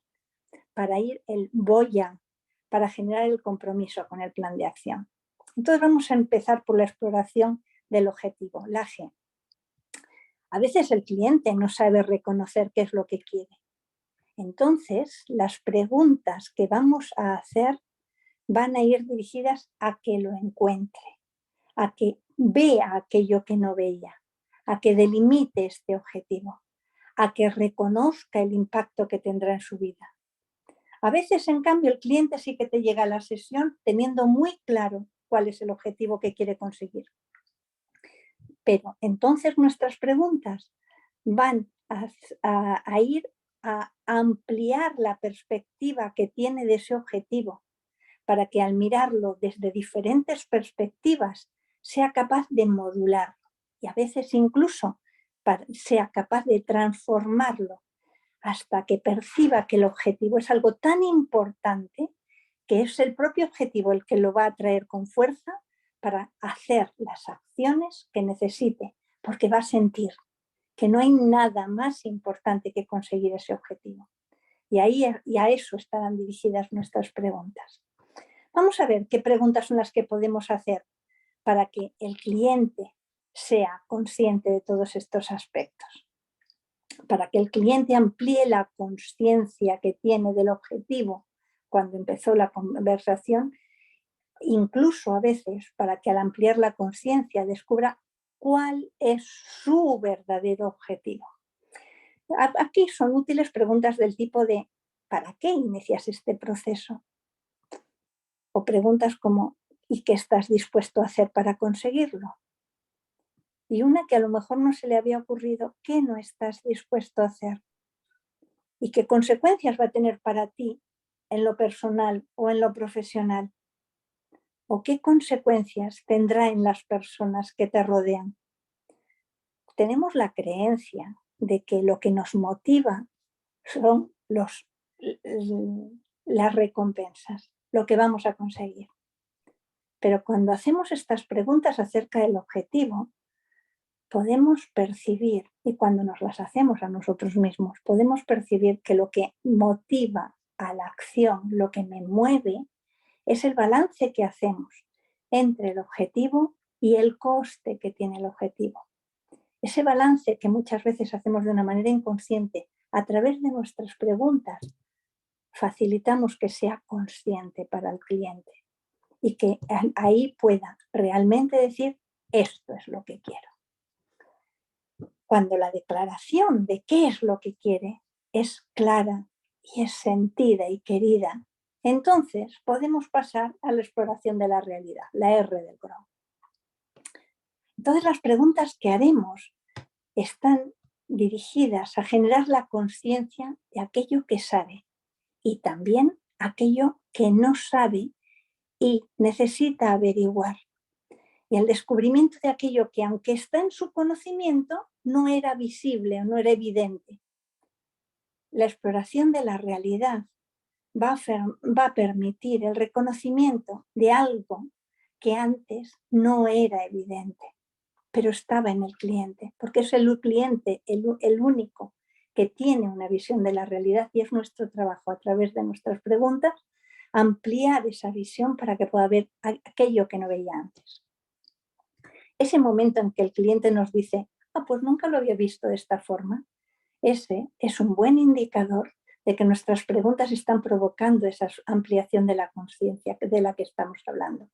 Speaker 3: para ir el voy a, para generar el compromiso con el plan de acción. Entonces vamos a empezar por la exploración del objetivo, la G. A veces el cliente no sabe reconocer qué es lo que quiere. Entonces, las preguntas que vamos a hacer van a ir dirigidas a que lo encuentre, a que vea aquello que no veía, a que delimite este objetivo, a que reconozca el impacto que tendrá en su vida. A veces, en cambio, el cliente sí que te llega a la sesión teniendo muy claro cuál es el objetivo que quiere conseguir. Pero entonces nuestras preguntas van a ir a ampliar la perspectiva que tiene de ese objetivo, para que al mirarlo desde diferentes perspectivas sea capaz de modularlo y a veces incluso sea capaz de transformarlo hasta que perciba que el objetivo es algo tan importante que es el propio objetivo el que lo va a traer con fuerza para hacer las acciones que necesite, porque va a sentir que no hay nada más importante que conseguir ese objetivo. Y a eso estarán dirigidas nuestras preguntas. Vamos a ver qué preguntas son las que podemos hacer para que el cliente sea consciente de todos estos aspectos. Para que el cliente amplíe la conciencia que tiene del objetivo cuando empezó la conversación, incluso a veces para que al ampliar la conciencia descubra cuál es su verdadero objetivo. Aquí son útiles preguntas del tipo de ¿para qué inicias este proceso? O preguntas como ¿y qué estás dispuesto a hacer para conseguirlo? Y una que a lo mejor no se le había ocurrido, ¿qué no estás dispuesto a hacer? ¿Y qué consecuencias va a tener para ti en lo personal o en lo profesional? ¿O qué consecuencias tendrá en las personas que te rodean? Tenemos la creencia de que lo que nos motiva son las recompensas, lo que vamos a conseguir. Pero cuando hacemos estas preguntas acerca del objetivo, podemos percibir, y cuando nos las hacemos a nosotros mismos, podemos percibir que lo que motiva a la acción, lo que me mueve, es el balance que hacemos entre el objetivo y el coste que tiene el objetivo. Ese balance que muchas veces hacemos de una manera inconsciente a través de nuestras preguntas, facilitamos que sea consciente para el cliente y que ahí pueda realmente decir esto es lo que quiero. Cuando la declaración de qué es lo que quiere es clara y es sentida y querida, entonces podemos pasar a la exploración de la realidad, la R del Grow. Entonces las preguntas que haremos están dirigidas a generar la conciencia de aquello que sabe y también aquello que no sabe y necesita averiguar. Y el descubrimiento de aquello que, aunque está en su conocimiento, no era visible o no era evidente. La exploración de la realidad va a permitir el reconocimiento de algo que antes no era evidente, pero estaba en el cliente, porque es el cliente el único que tiene una visión de la realidad y es nuestro trabajo a través de nuestras preguntas ampliar esa visión para que pueda ver aquello que no veía antes. Ese momento en que el cliente nos dice, pues nunca lo había visto de esta forma, ese es un buen indicador de que nuestras preguntas están provocando esa ampliación de la conciencia de la que estamos hablando.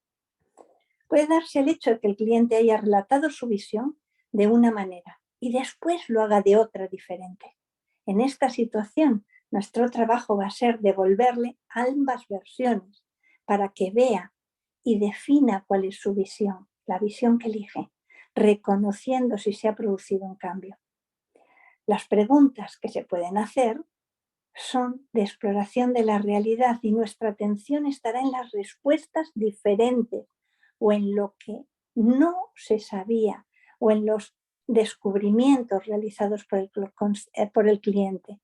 Speaker 3: Puede darse el hecho de que el cliente haya relatado su visión de una manera y después lo haga de otra diferente. En esta situación, nuestro trabajo va a ser devolverle ambas versiones para que vea y defina cuál es su visión, la visión que elige, reconociendo si se ha producido un cambio. Las preguntas que se pueden hacer son de exploración de la realidad y nuestra atención estará en las respuestas diferentes o en lo que no se sabía o en los descubrimientos realizados por el cliente.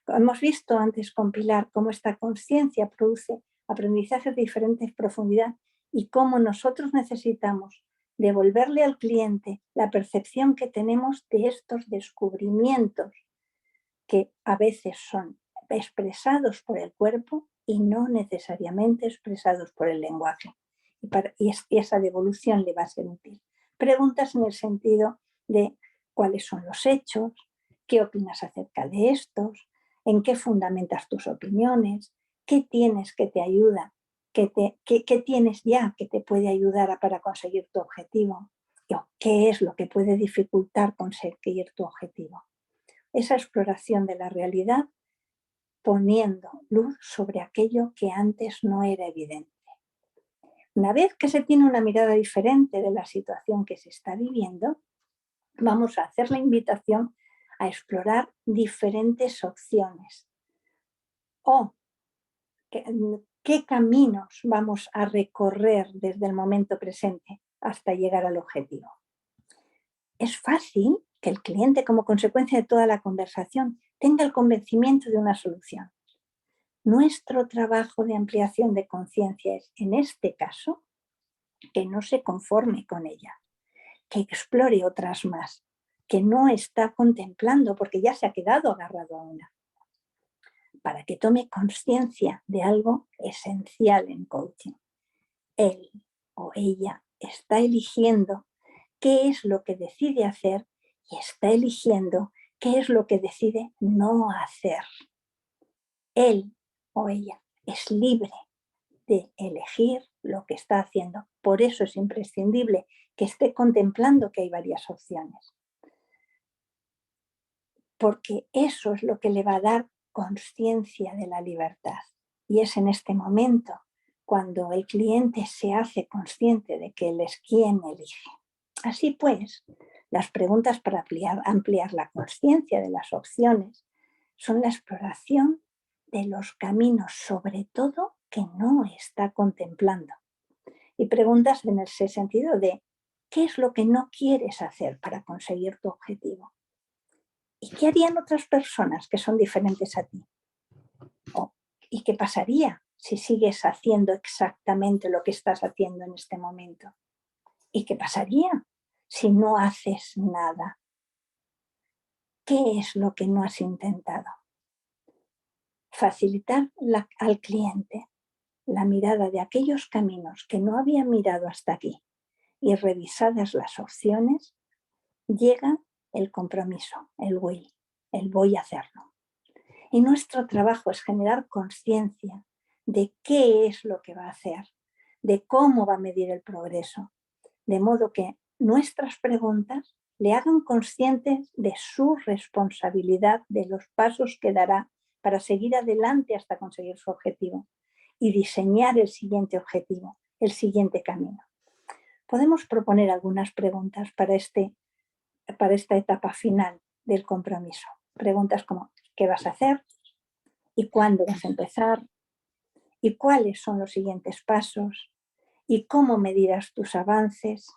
Speaker 3: Hemos visto antes con Pilar cómo esta conciencia produce aprendizajes de diferente profundidad y cómo nosotros necesitamos devolverle al cliente la percepción que tenemos de estos descubrimientos que a veces son expresados por el cuerpo y no necesariamente expresados por el lenguaje. Y esa devolución le va a ser útil. Preguntas en el sentido de cuáles son los hechos, qué opinas acerca de estos, en qué fundamentas tus opiniones, qué tienes que te ayuda, qué tienes ya que te puede ayudar para conseguir tu objetivo, o qué es lo que puede dificultar conseguir tu objetivo. Esa exploración de la realidad poniendo luz sobre aquello que antes no era evidente. Una vez que se tiene una mirada diferente de la situación que se está viviendo, vamos a hacer la invitación a explorar diferentes opciones. O qué caminos vamos a recorrer desde el momento presente hasta llegar al objetivo. Es fácil que el cliente, como consecuencia de toda la conversación, tenga el convencimiento de una solución. Nuestro trabajo de ampliación de conciencia es, en este caso, que no se conforme con ella, que explore otras más, que no está contemplando porque ya se ha quedado agarrado a una, para que tome conciencia de algo esencial en coaching. Él o ella está eligiendo qué es lo que decide hacer y está eligiendo qué es lo que decide no hacer. Él o ella es libre de elegir lo que está haciendo. Por eso es imprescindible que esté contemplando que hay varias opciones. Porque eso es lo que le va a dar conciencia de la libertad. Y es en este momento cuando el cliente se hace consciente de que él es quien elige. Así pues, las preguntas para ampliar la conciencia de las opciones son la exploración de los caminos, sobre todo que no está contemplando. Y preguntas en ese sentido de ¿qué es lo que no quieres hacer para conseguir tu objetivo? ¿Y qué harían otras personas que son diferentes a ti? ¿Y qué pasaría si sigues haciendo exactamente lo que estás haciendo en este momento? ¿Y qué pasaría si no haces nada? ¿Qué es lo que no has intentado? Facilitar al cliente la mirada de aquellos caminos que no había mirado hasta aquí y revisadas las opciones, llega el compromiso, el will, el voy a hacerlo. Y nuestro trabajo es generar conciencia de qué es lo que va a hacer, de cómo va a medir el progreso, de modo que nuestras preguntas le hagan conscientes de su responsabilidad, de los pasos que dará para seguir adelante hasta conseguir su objetivo y diseñar el siguiente objetivo, el siguiente camino. Podemos proponer algunas preguntas para esta etapa final del compromiso. Preguntas como ¿qué vas a hacer? ¿Y cuándo vas a empezar? ¿Y cuáles son los siguientes pasos? ¿Y cómo medirás tus avances?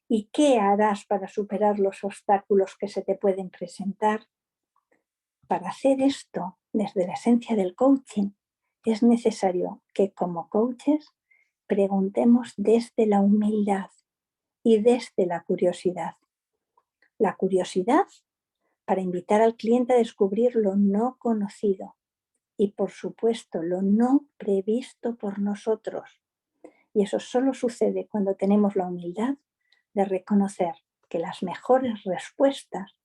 Speaker 3: ¿Y qué harás para superar los obstáculos que se te pueden presentar? Para hacer esto, desde la esencia del coaching, es necesario que como coaches preguntemos desde la humildad y desde la curiosidad. La curiosidad para invitar al cliente a descubrir lo no conocido y, por supuesto, lo no previsto por nosotros. Y eso solo sucede cuando tenemos la humildad de reconocer que las mejores respuestas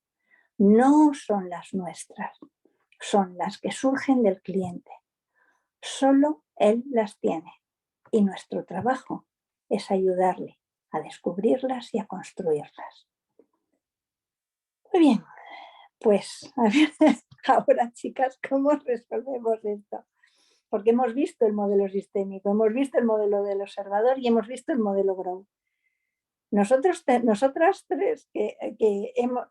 Speaker 3: no son las nuestras, son las que surgen del cliente. Solo él las tiene y nuestro trabajo es ayudarle a descubrirlas y a construirlas. Muy bien, pues a ver ahora, chicas, ¿cómo resolvemos esto? Porque hemos visto el modelo sistémico, hemos visto el modelo del observador y hemos visto el modelo Grow. Nosotras tres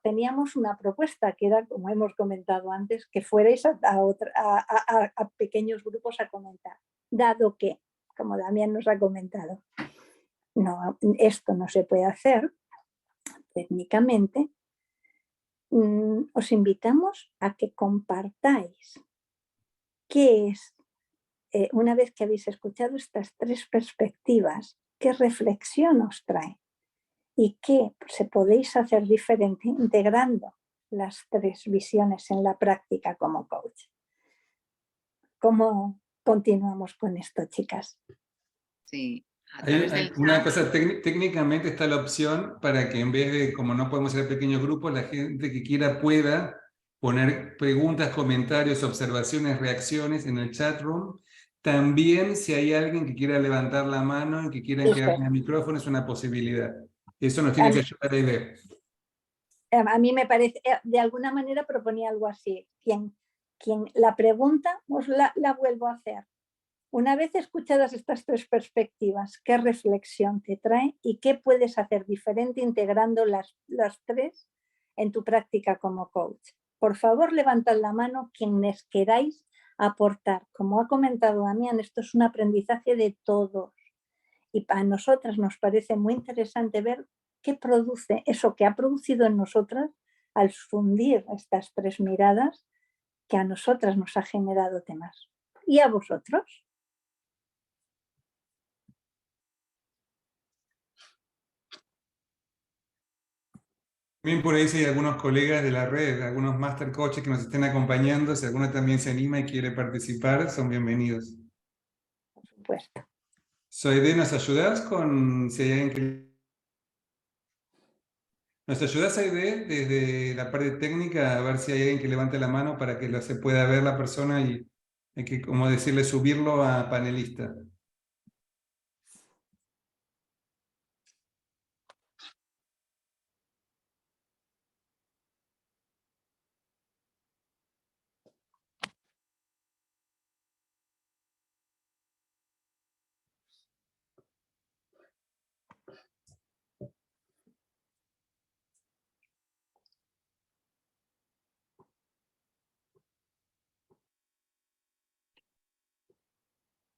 Speaker 3: teníamos una propuesta que era, como hemos comentado antes, que fuerais a pequeños grupos a comentar, dado que, como Damián nos ha comentado, no, esto no se puede hacer técnicamente. Os invitamos a que compartáis qué es, una vez que habéis escuchado estas tres perspectivas, qué reflexión os trae y qué se podéis hacer diferente integrando las tres visiones en la práctica como coach. ¿Cómo continuamos con esto, chicas?
Speaker 4: Sí, a través del
Speaker 1: una
Speaker 4: chat.
Speaker 1: cosa, técnicamente está la opción para que en vez de, como no podemos hacer pequeños grupos, la gente que quiera pueda poner preguntas, comentarios, observaciones, reacciones en el chat room. También si hay alguien que quiera levantar la mano y que quiera que abra el micrófono, es una posibilidad. Eso nos tiene que ayudar a idea.
Speaker 3: A mí me parece, de alguna manera proponía algo así. Quien la pregunta, os la vuelvo a hacer. Una vez escuchadas estas tres perspectivas, ¿qué reflexión te trae y qué puedes hacer diferente integrando las tres en tu práctica como coach? Por favor, levantad la mano quienes queráis aportar. Como ha comentado Damián, esto es un aprendizaje de todos. Y para nosotras nos parece muy interesante ver qué produce eso que ha producido en nosotras al fundir estas tres miradas que a nosotras nos ha generado temas. ¿Y a vosotros?
Speaker 1: También por ahí si hay algunos colegas de la red, algunos master coaches que nos estén acompañando, si alguno también se anima y quiere participar, son bienvenidos.
Speaker 3: Por supuesto.
Speaker 1: Soide, ¿nos ayudas con si hay alguien que... ¿Nos ayudas, Aide, desde la parte técnica a ver si hay alguien que levante la mano para que se pueda ver la persona y hay que, como decirle, subirlo a panelista?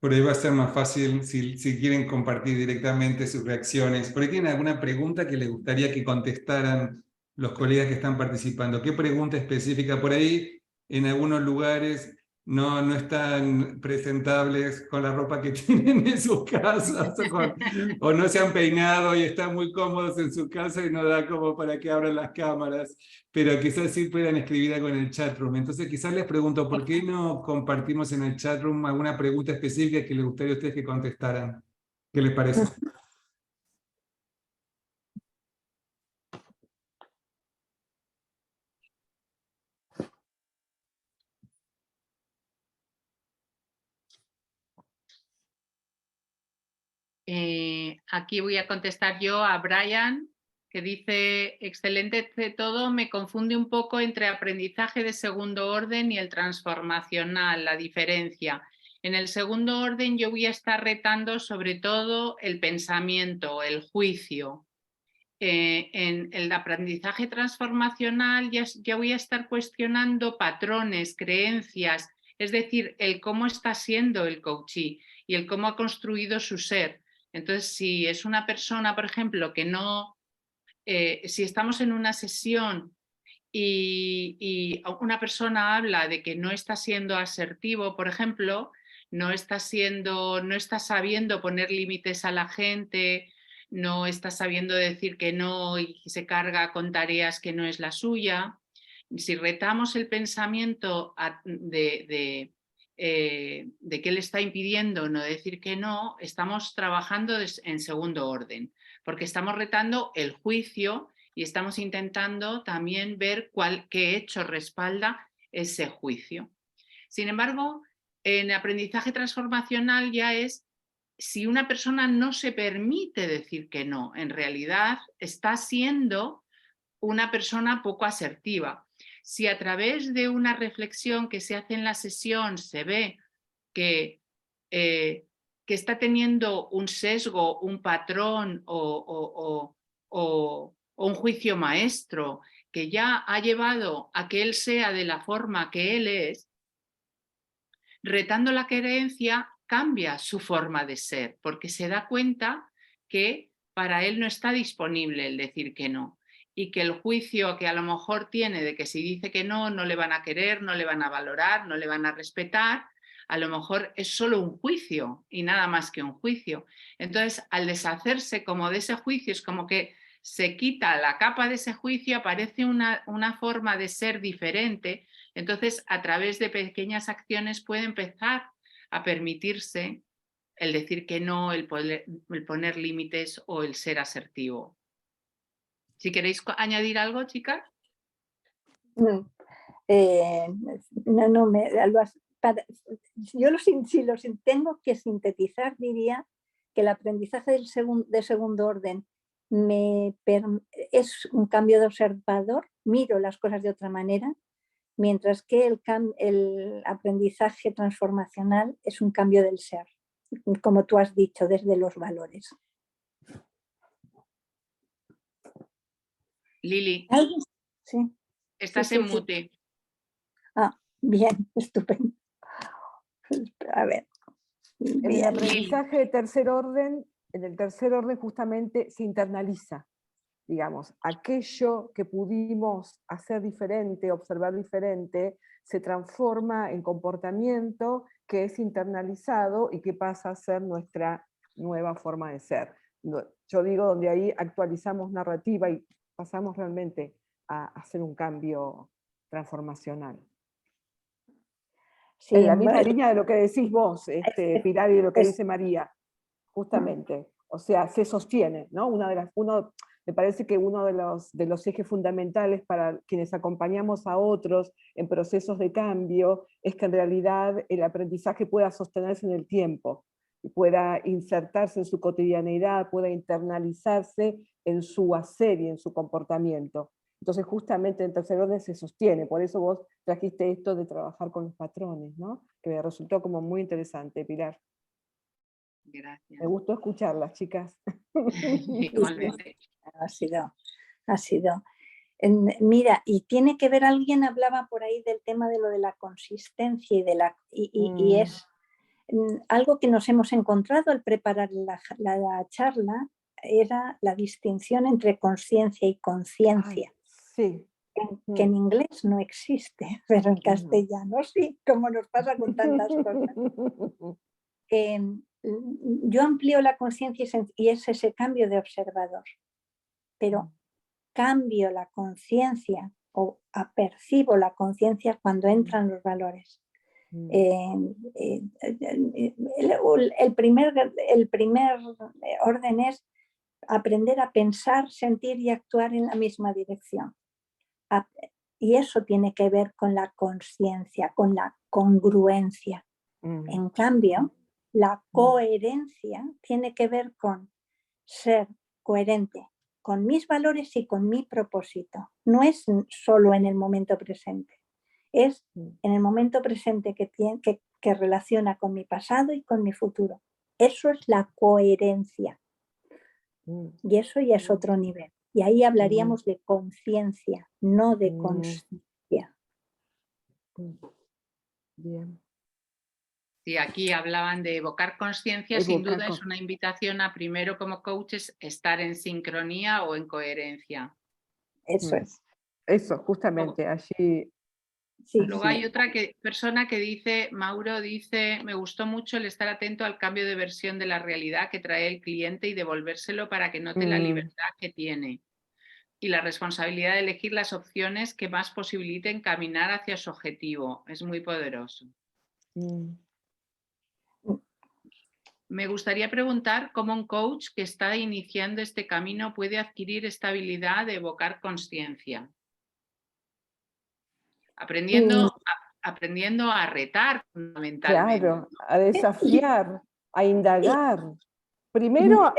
Speaker 1: Por ahí va a ser más fácil si quieren compartir directamente sus reacciones. ¿Por ahí tienen alguna pregunta que les gustaría que contestaran los colegas que están participando? ¿Qué pregunta específica? Por ahí en algunos lugares no están presentables con la ropa que tienen en sus casas o no se han peinado y están muy cómodos en su casa y no da como para que abran las cámaras, pero quizás sí puedan escribir algo en el chat room. Entonces quizás les pregunto, ¿por qué no compartimos en el chat room alguna pregunta específica que les gustaría a ustedes que contestaran? ¿Qué les parece?
Speaker 4: Aquí voy a contestar yo a Brian, que dice, excelente de todo, me confunde un poco entre aprendizaje de segundo orden y el transformacional, la diferencia. En el segundo orden yo voy a estar retando sobre todo el pensamiento, el juicio. En el aprendizaje transformacional ya voy a estar cuestionando patrones, creencias, es decir, el cómo está siendo el coachee y el cómo ha construido su ser. Entonces, si es una persona, por ejemplo, que no, si estamos en una sesión y una persona habla de que no está siendo asertivo, por ejemplo, no está sabiendo poner límites a la gente, no está sabiendo decir que no y se carga con tareas que no es la suya. Si retamos el pensamiento de qué le está impidiendo no decir que no, estamos trabajando en segundo orden, porque estamos retando el juicio y estamos intentando también ver qué hecho respalda ese juicio. Sin embargo, en aprendizaje transformacional ya es si una persona no se permite decir que no, en realidad está siendo una persona poco asertiva. Si a través de una reflexión que se hace en la sesión se ve que está teniendo un sesgo, un patrón o o un juicio maestro que ya ha llevado a que él sea de la forma que él es, retando la creencia cambia su forma de ser, porque se da cuenta que para él no está disponible el decir que no, y que el juicio que a lo mejor tiene de que si dice que no, no le van a querer, no le van a valorar, no le van a respetar, a lo mejor es solo un juicio y nada más que un juicio. Entonces, al deshacerse como de ese juicio, es como que se quita la capa de ese juicio, aparece una forma de ser diferente. Entonces, a través de pequeñas acciones puede empezar a permitirse el decir que no, el poner límites o el ser asertivo. Si queréis añadir algo, chicas.
Speaker 3: No, si tengo que sintetizar, diría que el aprendizaje de segundo orden es un cambio de observador, miro las cosas de otra manera, mientras que el aprendizaje transformacional es un cambio del ser, como tú has dicho, desde los valores.
Speaker 4: Lili,
Speaker 3: sí.
Speaker 4: Estás en mute.
Speaker 3: Ah, bien, estupendo. A ver.
Speaker 2: En el aprendizaje de tercer orden, en el tercer orden justamente se internaliza, digamos, aquello que pudimos hacer diferente, observar diferente, se transforma en comportamiento que es internalizado y que pasa a ser nuestra nueva forma de ser. Yo digo, donde ahí actualizamos narrativa y pasamos realmente a hacer un cambio transformacional. Sí, en la misma línea de lo que decís vos, Pilar, y de lo que dice María, justamente. O sea, se sostiene, ¿no? Me parece que uno de los ejes fundamentales para quienes acompañamos a otros en procesos de cambio es que en realidad el aprendizaje pueda sostenerse en el tiempo, y pueda insertarse en su cotidianeidad, pueda internalizarse en su hacer y en su comportamiento. Entonces justamente en tercer orden se sostiene, por eso vos trajiste esto de trabajar con los patrones, ¿no? Que me resultó como muy interesante, Pilar.
Speaker 4: Gracias.
Speaker 2: Me gustó escucharlas, chicas.
Speaker 4: Igualmente.
Speaker 3: Ha sido. Mira, y tiene que ver, alguien hablaba por ahí del tema de lo de la consistencia y es algo que nos hemos encontrado al preparar la charla, era la distinción entre conciencia y conciencia.
Speaker 2: Sí.
Speaker 3: Que en inglés no existe, pero en castellano sí, como nos pasa con tantas cosas. Yo amplío la conciencia y es ese cambio de observador, pero cambio la conciencia o apercibo la conciencia cuando entran los valores. El primer orden es aprender a pensar, sentir y actuar en la misma dirección. Y eso tiene que ver con la conciencia, con la congruencia. En cambio, la coherencia tiene que ver con ser coherente con mis valores y con mi propósito. No es solo en el momento presente, es en el momento presente que relaciona con mi pasado y con mi futuro. Eso es la coherencia. Y eso ya es otro nivel. Y ahí hablaríamos de conciencia, no de consciencia.
Speaker 2: Bien.
Speaker 4: Sí, aquí hablaban de evocar conciencia, sin duda es una invitación a primero como coaches estar en sincronía o en coherencia.
Speaker 3: Eso es.
Speaker 2: Eso, justamente, allí.
Speaker 3: Sí,
Speaker 4: luego hay otra persona que dice, Mauro dice, me gustó mucho el estar atento al cambio de versión de la realidad que trae el cliente y devolvérselo para que note la libertad que tiene y la responsabilidad de elegir las opciones que más posibiliten caminar hacia su objetivo. Es muy poderoso. Me gustaría preguntar cómo un coach que está iniciando este camino puede adquirir esta habilidad de evocar conciencia. Aprendiendo a retar fundamentalmente.
Speaker 2: Claro, a desafiar, a indagar. Primero,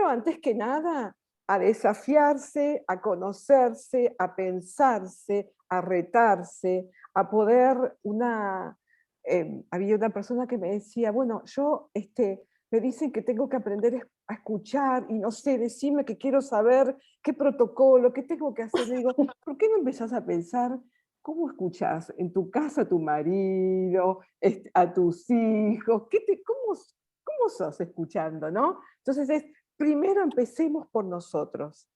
Speaker 2: antes que nada, a desafiarse, a conocerse, a pensarse, a retarse, a poder había una persona que me decía, bueno, yo me dicen que tengo que aprender a escuchar y no sé, decime que quiero saber qué protocolo, qué tengo que hacer. Le digo, ¿por qué no empezás a pensar cómo escuchás en tu casa a tu marido, a tus hijos? ¿Cómo sos escuchando, no? Entonces primero empecemos por nosotros.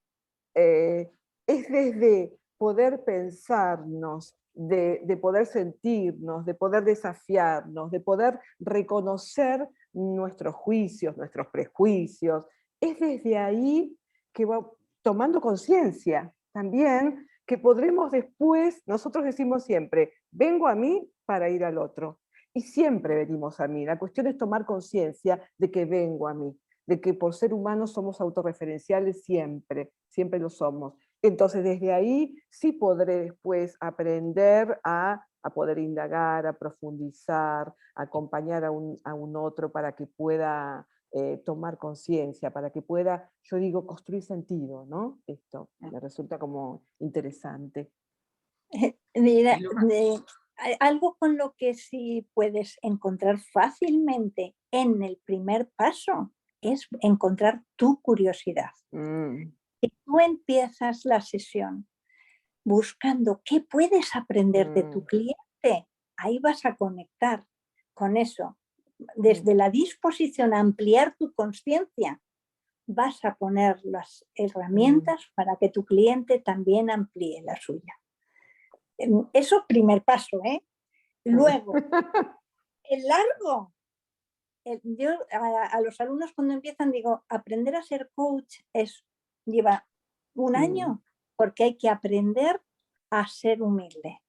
Speaker 2: Es desde poder pensarnos, de poder sentirnos, de poder desafiarnos, de poder reconocer nuestros juicios, nuestros prejuicios. Es desde ahí que va tomando conciencia también que podremos después, nosotros decimos siempre, vengo a mí para ir al otro. Y siempre venimos a mí. La cuestión es tomar conciencia de que vengo a mí, de que por ser humanos somos autorreferenciales siempre, siempre lo somos. Entonces desde ahí sí podré después aprender a poder indagar, a profundizar, a acompañar a un otro para que pueda tomar conciencia, para que pueda, yo digo, construir sentido, ¿no? Esto me resulta como interesante.
Speaker 3: Mira, algo con lo que sí puedes encontrar fácilmente en el primer paso es encontrar tu curiosidad. Si tú empiezas la sesión buscando qué puedes aprender de tu cliente, ahí vas a conectar con eso. Desde la disposición a ampliar tu conciencia, vas a poner las herramientas para que tu cliente también amplíe la suya. Eso primer paso, ¿eh? Luego, el largo. Yo a los alumnos cuando empiezan digo, aprender a ser coach lleva un año, porque hay que aprender a ser humilde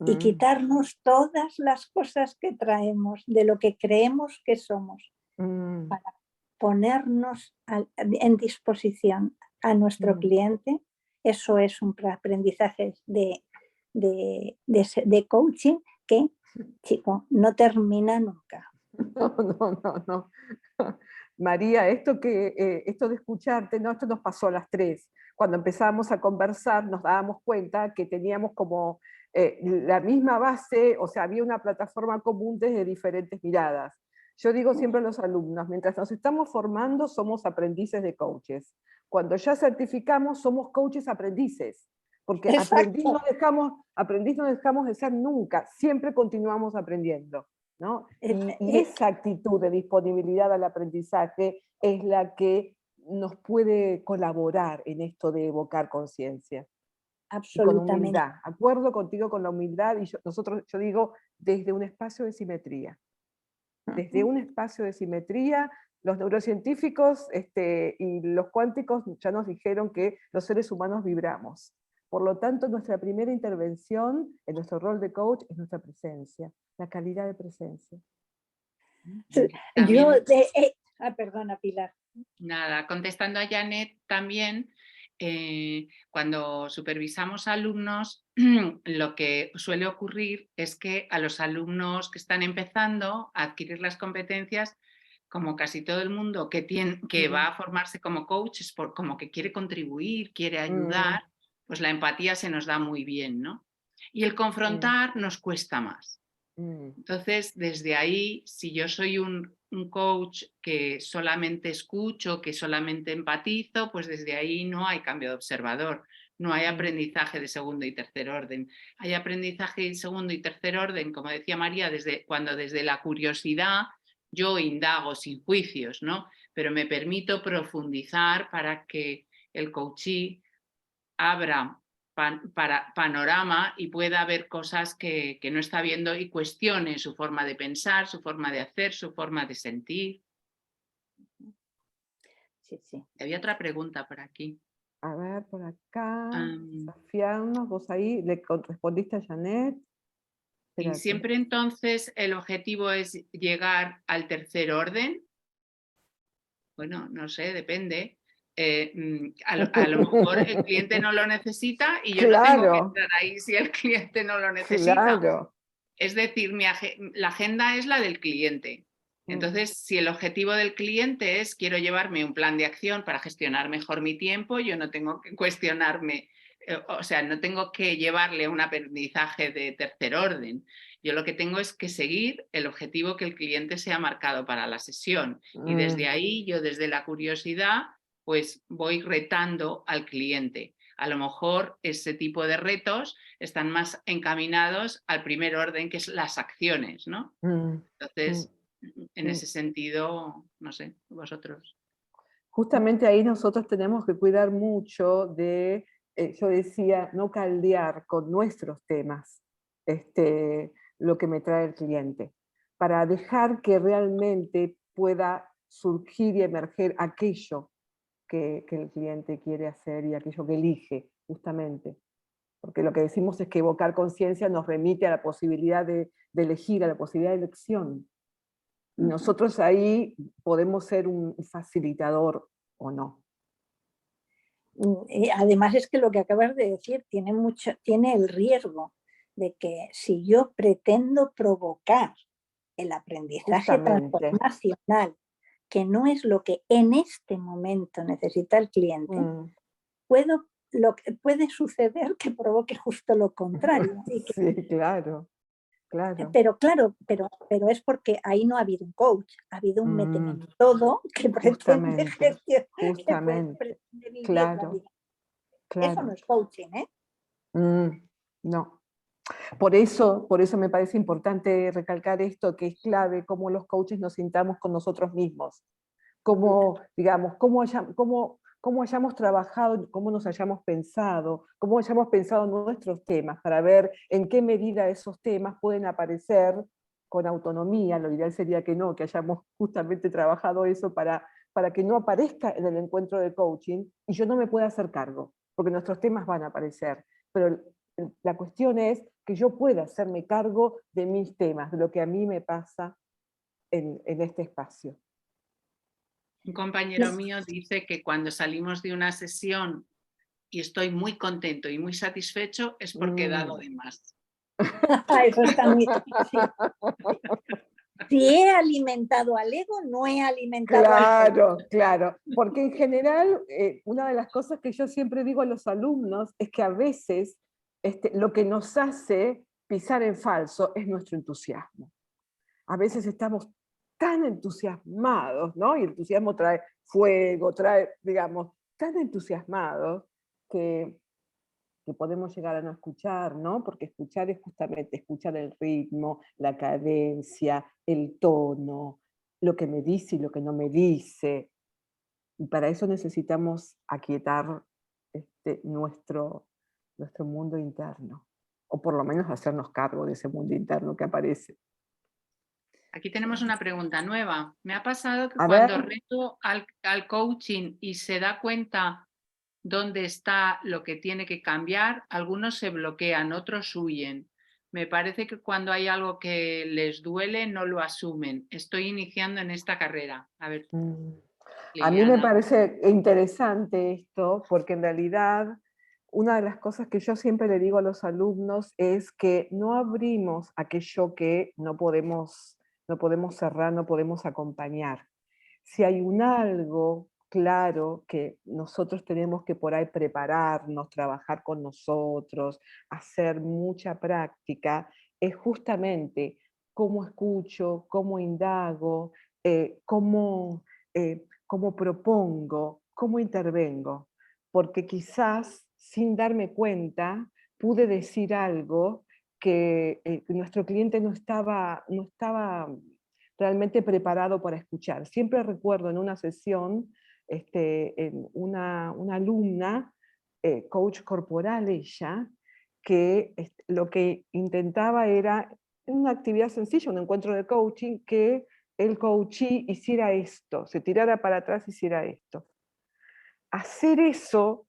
Speaker 3: y quitarnos todas las cosas que traemos de lo que creemos que somos para ponernos en disposición a nuestro cliente. Eso es un aprendizaje de coaching que, chico, no termina nunca.
Speaker 2: No. María, esto de escucharte, no, esto nos pasó a las 3. Cuando empezábamos a conversar nos dábamos cuenta que teníamos como la misma base, o sea, había una plataforma común desde diferentes miradas. Yo digo siempre a los alumnos, mientras nos estamos formando somos aprendices de coaches. Cuando ya certificamos somos coaches aprendices, porque aprendiz no dejamos de ser nunca, siempre continuamos aprendiendo, ¿no? Y esa actitud de disponibilidad al aprendizaje es la que nos puede colaborar en esto de evocar conciencia.
Speaker 3: Absolutamente.
Speaker 2: Con humildad. Acuerdo contigo con la humildad, y yo digo, desde un espacio de simetría. Desde un espacio de simetría, los neurocientíficos y los cuánticos ya nos dijeron que los seres humanos vibramos. Por lo tanto, nuestra primera intervención en nuestro rol de coach es nuestra presencia, la calidad de presencia.
Speaker 3: Perdona, Pilar.
Speaker 4: Nada, contestando a Janet también, cuando supervisamos alumnos, lo que suele ocurrir es que a los alumnos que están empezando a adquirir las competencias, como casi todo el mundo que va a formarse como coach, es como que quiere contribuir, quiere ayudar, pues la empatía se nos da muy bien, ¿no? Y el confrontar nos cuesta más. Entonces, desde ahí, si yo soy un coach que solamente escucho, que solamente empatizo, pues desde ahí no hay cambio de observador, no hay aprendizaje de segundo y tercer orden. Hay aprendizaje de segundo y tercer orden, como decía María, cuando desde la curiosidad yo indago sin juicios, ¿no? Pero me permito profundizar para que el coachee abra panorama y pueda ver cosas que no está viendo y cuestione su forma de pensar, su forma de hacer, su forma de sentir.
Speaker 3: Sí.
Speaker 4: Había otra pregunta por aquí.
Speaker 2: A ver, por acá, desafiarnos, vos ahí le respondiste a Janet.
Speaker 4: Y siempre entonces el objetivo es llegar al tercer orden. Bueno, no sé, depende. A lo mejor el cliente no lo necesita y yo no tengo que entrar ahí si el cliente no lo necesita.
Speaker 2: Claro.
Speaker 4: Es decir, la agenda es la del cliente. Entonces, si el objetivo del cliente es quiero llevarme un plan de acción para gestionar mejor mi tiempo, yo no tengo que cuestionarme, o sea, no tengo que llevarle un aprendizaje de tercer orden. Yo lo que tengo es que seguir el objetivo que el cliente se ha marcado para la sesión. Y desde ahí, yo desde la curiosidad, pues voy retando al cliente. A lo mejor ese tipo de retos están más encaminados al primer orden, que es las acciones, ¿no? Entonces, en ese sentido, no sé, vosotros.
Speaker 2: Justamente ahí nosotros tenemos que cuidar mucho de, yo decía, no caldear con nuestros temas lo que me trae el cliente, para dejar que realmente pueda surgir y emerger aquello que el cliente quiere hacer y aquello que elige, justamente. Porque lo que decimos es que evocar conciencia nos remite a la posibilidad de elegir, a la posibilidad de elección. Y nosotros ahí podemos ser un facilitador o no.
Speaker 3: Además es que lo que acabas de decir tiene el riesgo de que si yo pretendo provocar el aprendizaje transformacional, que no es lo que en este momento necesita el cliente, puede suceder que provoque justo lo contrario. Y que,
Speaker 2: sí, claro.
Speaker 3: Pero claro, pero es porque ahí no ha habido un coach, ha habido un méteme todo que pretende gestionar,
Speaker 2: justamente. Claro.
Speaker 3: Eso no es coaching, ¿eh?
Speaker 2: No. Por eso me parece importante recalcar esto, que es clave, cómo los coaches nos sintamos con nosotros mismos. Cómo, digamos, cómo hayamos trabajado, cómo nos hayamos pensado nuestros temas, para ver en qué medida esos temas pueden aparecer con autonomía. Lo ideal sería que no, que hayamos justamente trabajado eso para que no aparezca en el encuentro de coaching y yo no me pueda hacer cargo, porque nuestros temas van a aparecer. Pero la cuestión es que yo pueda hacerme cargo de mis temas, de lo que a mí me pasa en este espacio.
Speaker 4: Un compañero mío dice que cuando salimos de una sesión y estoy muy contento y muy satisfecho es porque he dado de más.
Speaker 3: Eso está muy... Sí. Si he alimentado al ego, no he alimentado al ego.
Speaker 2: Claro, porque en general una de las cosas que yo siempre digo a los alumnos es que a veces lo que nos hace pisar en falso es nuestro entusiasmo. A veces estamos tan entusiasmados, ¿no? Y el entusiasmo trae fuego, digamos, tan entusiasmados que podemos llegar a no escuchar, ¿no? Porque escuchar es justamente escuchar el ritmo, la cadencia, el tono, lo que me dice y lo que no me dice. Y para eso necesitamos aquietar nuestro mundo interno, o por lo menos hacernos cargo de ese mundo interno que aparece.
Speaker 4: Aquí tenemos una pregunta nueva. Me ha pasado que cuando reto al coaching y se da cuenta dónde está lo que tiene que cambiar, algunos se bloquean, otros huyen. Me parece que cuando hay algo que les duele no lo asumen. Estoy iniciando en esta carrera. A ver.
Speaker 2: A mí me parece interesante esto, porque en realidad una de las cosas que yo siempre le digo a los alumnos es que no abrimos aquello que no podemos cerrar, no podemos acompañar. Si hay un algo claro que nosotros tenemos que por ahí prepararnos, trabajar con nosotros, hacer mucha práctica, es justamente cómo escucho, cómo indago, cómo propongo, cómo intervengo. Porque quizás, sin darme cuenta, pude decir algo que nuestro cliente no estaba realmente preparado para escuchar. Siempre recuerdo en una sesión, una alumna, coach corporal ella, que lo que intentaba era una actividad sencilla, un encuentro de coaching, que el coachee hiciera esto, se tirara para atrás y hiciera esto. Hacer eso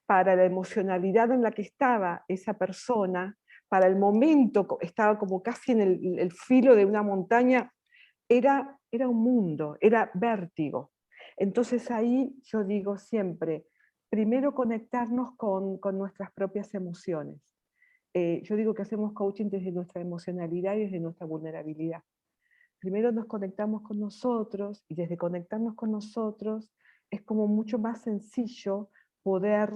Speaker 2: para la emocionalidad en la que estaba esa persona, para el momento, estaba como casi en el filo de una montaña, era un mundo, era vértigo. Entonces ahí yo digo siempre, primero conectarnos con nuestras propias emociones. Yo digo que hacemos coaching desde nuestra emocionalidad y desde nuestra vulnerabilidad. Primero nos conectamos con nosotros y desde conectarnos con nosotros es como mucho más sencillo poder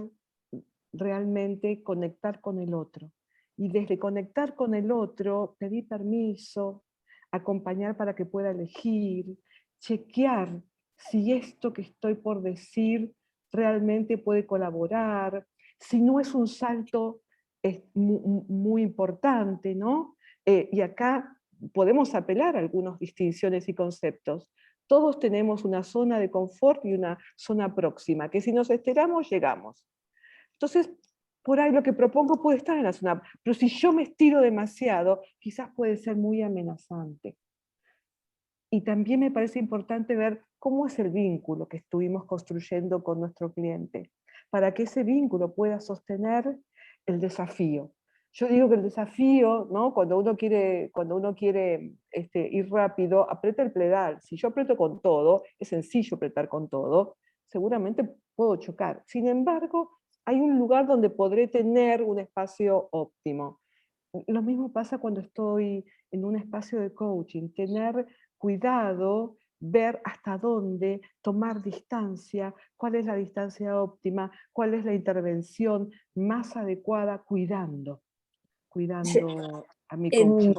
Speaker 2: realmente conectar con el otro. y desde conectar con el otro, pedir permiso, acompañar para que pueda elegir, chequear si esto que estoy por decir realmente puede colaborar, si no es un salto muy importante, ¿no? Y acá podemos apelar a algunas distinciones y conceptos. Todos tenemos una zona de confort y una zona próxima, que si nos estiramos, llegamos. Entonces, por ahí lo que propongo puede estar en la zona, pero si yo me estiro demasiado, quizás puede ser muy amenazante. Y también me parece importante ver cómo es el vínculo que estuvimos construyendo con nuestro cliente, para que ese vínculo pueda sostener el desafío. Yo digo que el desafío, ¿no? Cuando uno quiere ir rápido, aprieta el pedal. Si yo aprieto con todo, es sencillo apretar con todo, seguramente puedo chocar. Sin embargo, hay un lugar donde podré tener un espacio óptimo. Lo mismo pasa cuando estoy en un espacio de coaching, tener cuidado, ver hasta dónde, tomar distancia, cuál es la distancia óptima, cuál es la intervención más adecuada, cuidando a mi coaching.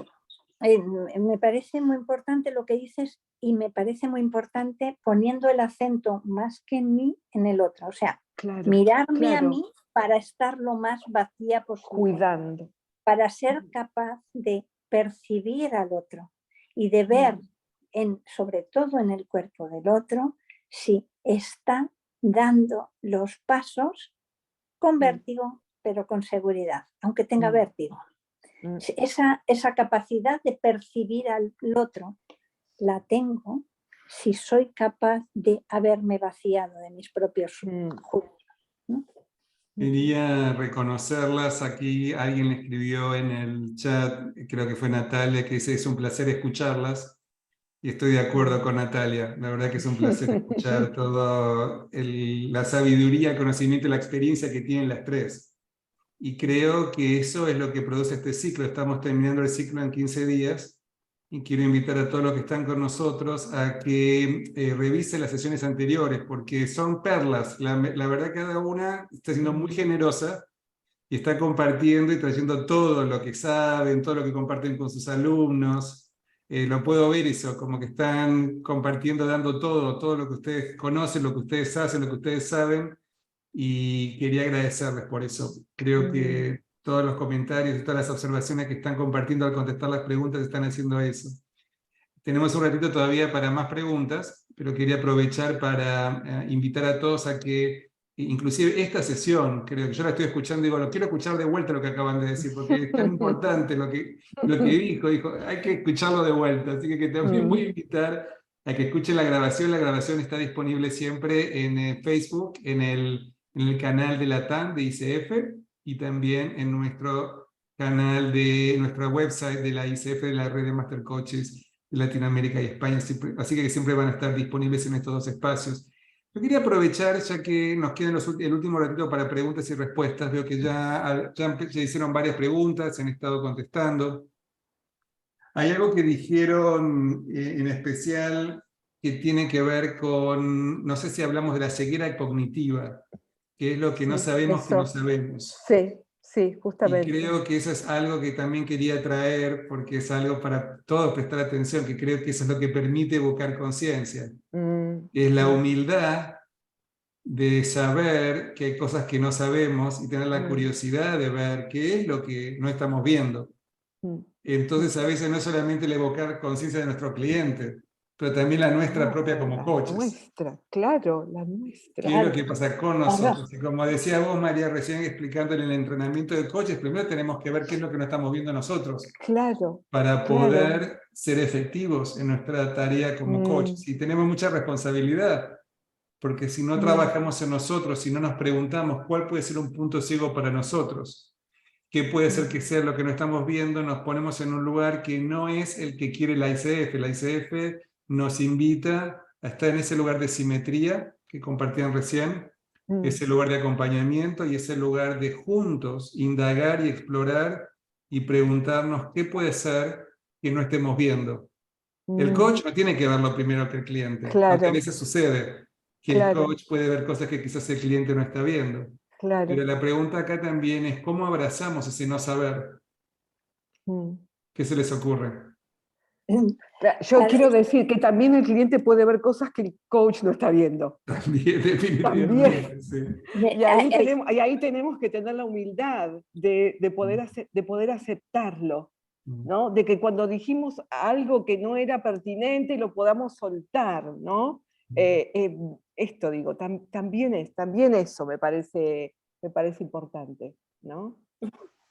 Speaker 3: Me parece muy importante lo que dices y me parece muy importante poniendo el acento más que en mí, en el otro. O sea,
Speaker 2: Claro,
Speaker 3: mirarme a mí para estar lo más vacía posible.
Speaker 2: Cuidando.
Speaker 3: Para ser capaz de percibir al otro y de ver, sobre todo en el cuerpo del otro, si está dando los pasos con vértigo, pero con seguridad, aunque tenga vértigo. Esa capacidad de percibir al otro la tengo si soy capaz de haberme vaciado de mis propios juicios, ¿no?
Speaker 1: Quería reconocerlas. Aquí alguien le escribió en el chat, creo que fue Natalia, que dice: es un placer escucharlas. Y estoy de acuerdo con Natalia. La verdad que es un placer escuchar toda la sabiduría, el conocimiento y la experiencia que tienen las tres. Y creo que eso es lo que produce este ciclo. Estamos terminando el ciclo en 15 días. Y quiero invitar a todos los que están con nosotros a que revisen las sesiones anteriores, porque son perlas. La verdad que cada una está siendo muy generosa y está compartiendo y trayendo todo lo que saben, todo lo que comparten con sus alumnos. Lo puedo ver eso, como que están compartiendo, dando todo lo que ustedes conocen, lo que ustedes hacen, lo que ustedes saben, y quería agradecerles por eso. Creo que todos los comentarios y todas las observaciones que están compartiendo al contestar las preguntas están haciendo eso. Tenemos un ratito todavía para más preguntas, pero quería aprovechar para invitar a todos a que, inclusive esta sesión, creo que yo la estoy escuchando y digo, lo quiero escuchar de vuelta lo que acaban de decir, porque es tan importante lo que dijo, hay que escucharlo de vuelta, así que también voy a invitar a que escuchen la grabación está disponible siempre en Facebook, en el canal de la TAM de ICF, y también en nuestro canal de nuestra website de la ICF, de la red de Master Coaches de Latinoamérica y España, así que siempre van a estar disponibles en estos dos espacios. Yo quería aprovechar, ya que nos queda el último ratito para preguntas y respuestas. Veo que ya hicieron varias preguntas, se han estado contestando. Hay algo que dijeron en especial que tiene que ver con, no sé si hablamos de la ceguera cognitiva, que es lo que no sabemos que no sabemos.
Speaker 2: Sí, justamente.
Speaker 1: Y creo que eso es algo que también quería traer, porque es algo para todos prestar atención, que creo que eso es lo que permite evocar conciencia. Es la humildad de saber que hay cosas que no sabemos y tener la curiosidad de ver qué es lo que no estamos viendo. Entonces a veces no es solamente el evocar conciencia de nuestro cliente, pero también la nuestra propia como coaches.
Speaker 2: La nuestra, claro, la nuestra.
Speaker 1: ¿Qué es lo que pasa con nosotros? Y como decía vos, María, recién explicando en el entrenamiento de coaches, primero tenemos que ver qué es lo que no estamos viendo nosotros.
Speaker 2: Claro.
Speaker 1: Para poder ser efectivos en nuestra tarea como coaches. Y tenemos mucha responsabilidad, porque si no trabajamos en nosotros, si no nos preguntamos cuál puede ser un punto ciego para nosotros, qué puede ser que sea lo que no estamos viendo, nos ponemos en un lugar que no es el que quiere la ICF. La ICF nos invita a estar en ese lugar de simetría que compartían recién, ese lugar de acompañamiento y ese lugar de juntos indagar y explorar y preguntarnos qué puede ser que no estemos viendo. El coach no tiene que verlo primero que el cliente, aunque a veces sucede que el coach puede ver cosas que quizás el cliente no está viendo. Pero la pregunta acá también es cómo abrazamos ese no saber. ¿Qué se les ocurre?
Speaker 2: Yo quiero decir que también el cliente puede ver cosas que el coach no está viendo.
Speaker 1: También, definitivamente.
Speaker 2: También.
Speaker 1: Sí.
Speaker 2: Y ahí tenemos que tener la humildad de poder aceptarlo, ¿no? De que cuando dijimos algo que no era pertinente lo podamos soltar, ¿no? Esto digo, también eso me parece importante, ¿no?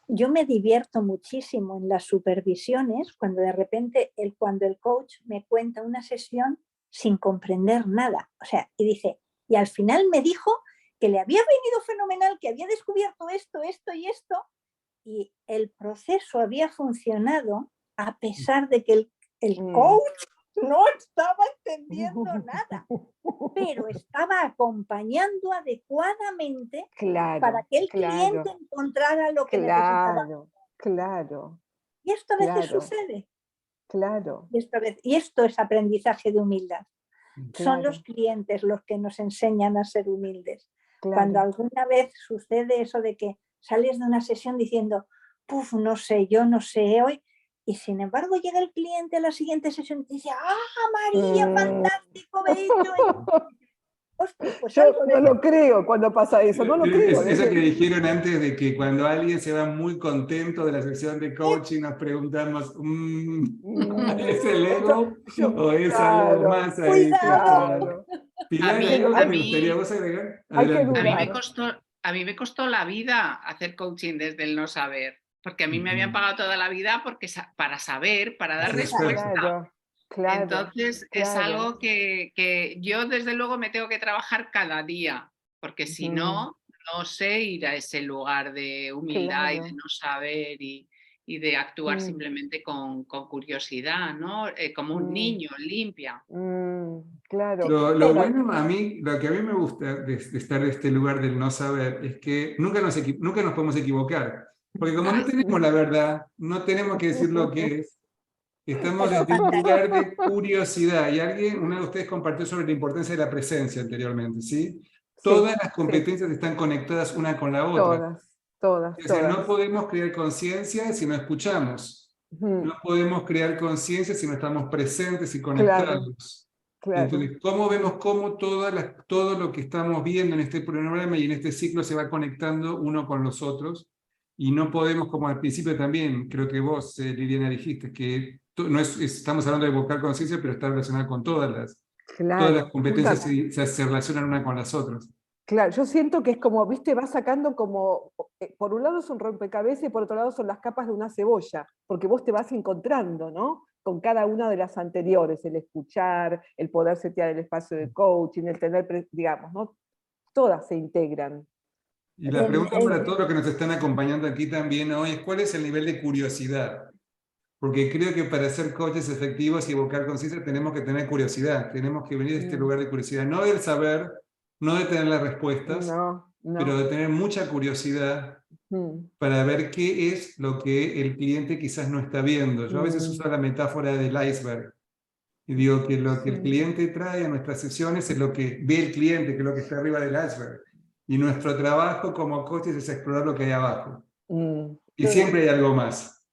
Speaker 3: Yo me divierto muchísimo en las supervisiones cuando de repente cuando el coach me cuenta una sesión sin comprender nada. O sea, y dice, y al final me dijo que le había venido fenomenal, que había descubierto esto, esto y esto, y el proceso había funcionado a pesar de que el coach no estaba entendiendo nada, pero estaba acompañando adecuadamente para que el cliente encontrara lo que necesitaba.
Speaker 2: Claro.
Speaker 3: Y esto a veces sucede.
Speaker 2: Claro.
Speaker 3: Y esto es aprendizaje de humildad. Son los clientes los que nos enseñan a ser humildes. Cuando alguna vez sucede eso de que sales de una sesión diciendo, puf, no sé, yo no sé hoy, y sin embargo llega el cliente a la siguiente sesión y dice, ¡ah, María, fantástico, me he dicho! Hostia, pues
Speaker 2: yo no lo creo cuando pasa eso, no lo creo.
Speaker 1: Eso que dijeron antes de que cuando alguien se va muy contento de la sesión de coaching nos preguntamos, ¿es el ego o es algo más ahí?
Speaker 3: ¡Cuidado!
Speaker 1: Pilar, ¿hay algo que te gustaría vos agregar?
Speaker 4: A mí me costó la vida hacer coaching desde el no saber, porque a mí me habían pagado toda la vida para saber, para dar respuesta. Entonces es algo que yo desde luego me tengo que trabajar cada día, porque si no, no sé ir a ese lugar de humildad y de no saber y de actuar simplemente con curiosidad, ¿no? Como un niño, limpia.
Speaker 1: Lo bueno a mí, lo que a mí me gusta de estar en este lugar del no saber es que nunca nos podemos equivocar, porque como no tenemos la verdad, no tenemos que decir lo que es. Estamos desde un lugar de curiosidad. Y uno de ustedes compartió sobre la importancia de la presencia anteriormente, ¿sí? Todas las competencias están conectadas una con la otra.
Speaker 2: Todas.
Speaker 1: O sea, no podemos crear conciencia si no escuchamos. No podemos crear conciencia si no estamos presentes y conectados. Entonces, ¿cómo vemos cómo todo lo que estamos viendo en este programa y en este ciclo se va conectando uno con los otros? Y no podemos, como al principio también, creo que vos, Liliana, dijiste, que no estamos hablando de evocar conciencia, pero está relacionada con todas las competencias se relacionan una con las otras.
Speaker 2: Claro, yo siento que es como, viste, va sacando como, por un lado son rompecabezas y por otro lado son las capas de una cebolla, porque vos te vas encontrando, ¿no? Con cada una de las anteriores, el escuchar, el poder setear el espacio de coaching, el tener, digamos, ¿no? Todas se integran.
Speaker 1: Y la pregunta para todos los que nos están acompañando aquí también hoy es, ¿cuál es el nivel de curiosidad? Porque creo que para ser coaches efectivos y evocar conciencia tenemos que tener curiosidad, tenemos que venir de este lugar de curiosidad, no del saber, no de tener las respuestas, pero de tener mucha curiosidad para ver qué es lo que el cliente quizás no está viendo. Yo a veces uso la metáfora del iceberg y digo que lo que el cliente trae a nuestras sesiones es lo que ve el cliente, que es lo que está arriba del iceberg. Y nuestro trabajo como coaches es explorar lo que hay abajo. Y siempre hay algo más.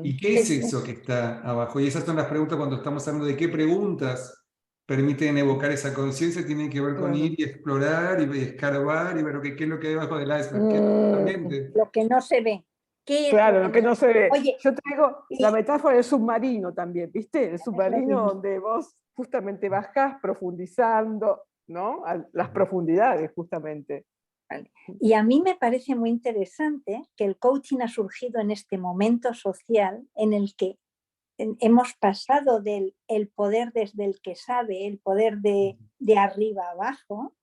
Speaker 1: ¿Y qué es eso que está abajo? Y esas son las preguntas cuando estamos hablando de qué preguntas permiten evocar esa conciencia, tienen que ver con ir y explorar y escarbar y ver qué es lo que hay debajo del iceberg.
Speaker 3: Lo que no se ve.
Speaker 2: Lo que no se ve. Oye, yo traigo la metáfora del submarino también, ¿viste? El submarino donde vos justamente bajás profundizando, ¿no? A las profundidades, justamente.
Speaker 3: Y a mí me parece muy interesante que el coaching ha surgido en este momento social en el que hemos pasado del poder desde el que sabe, el poder de arriba abajo,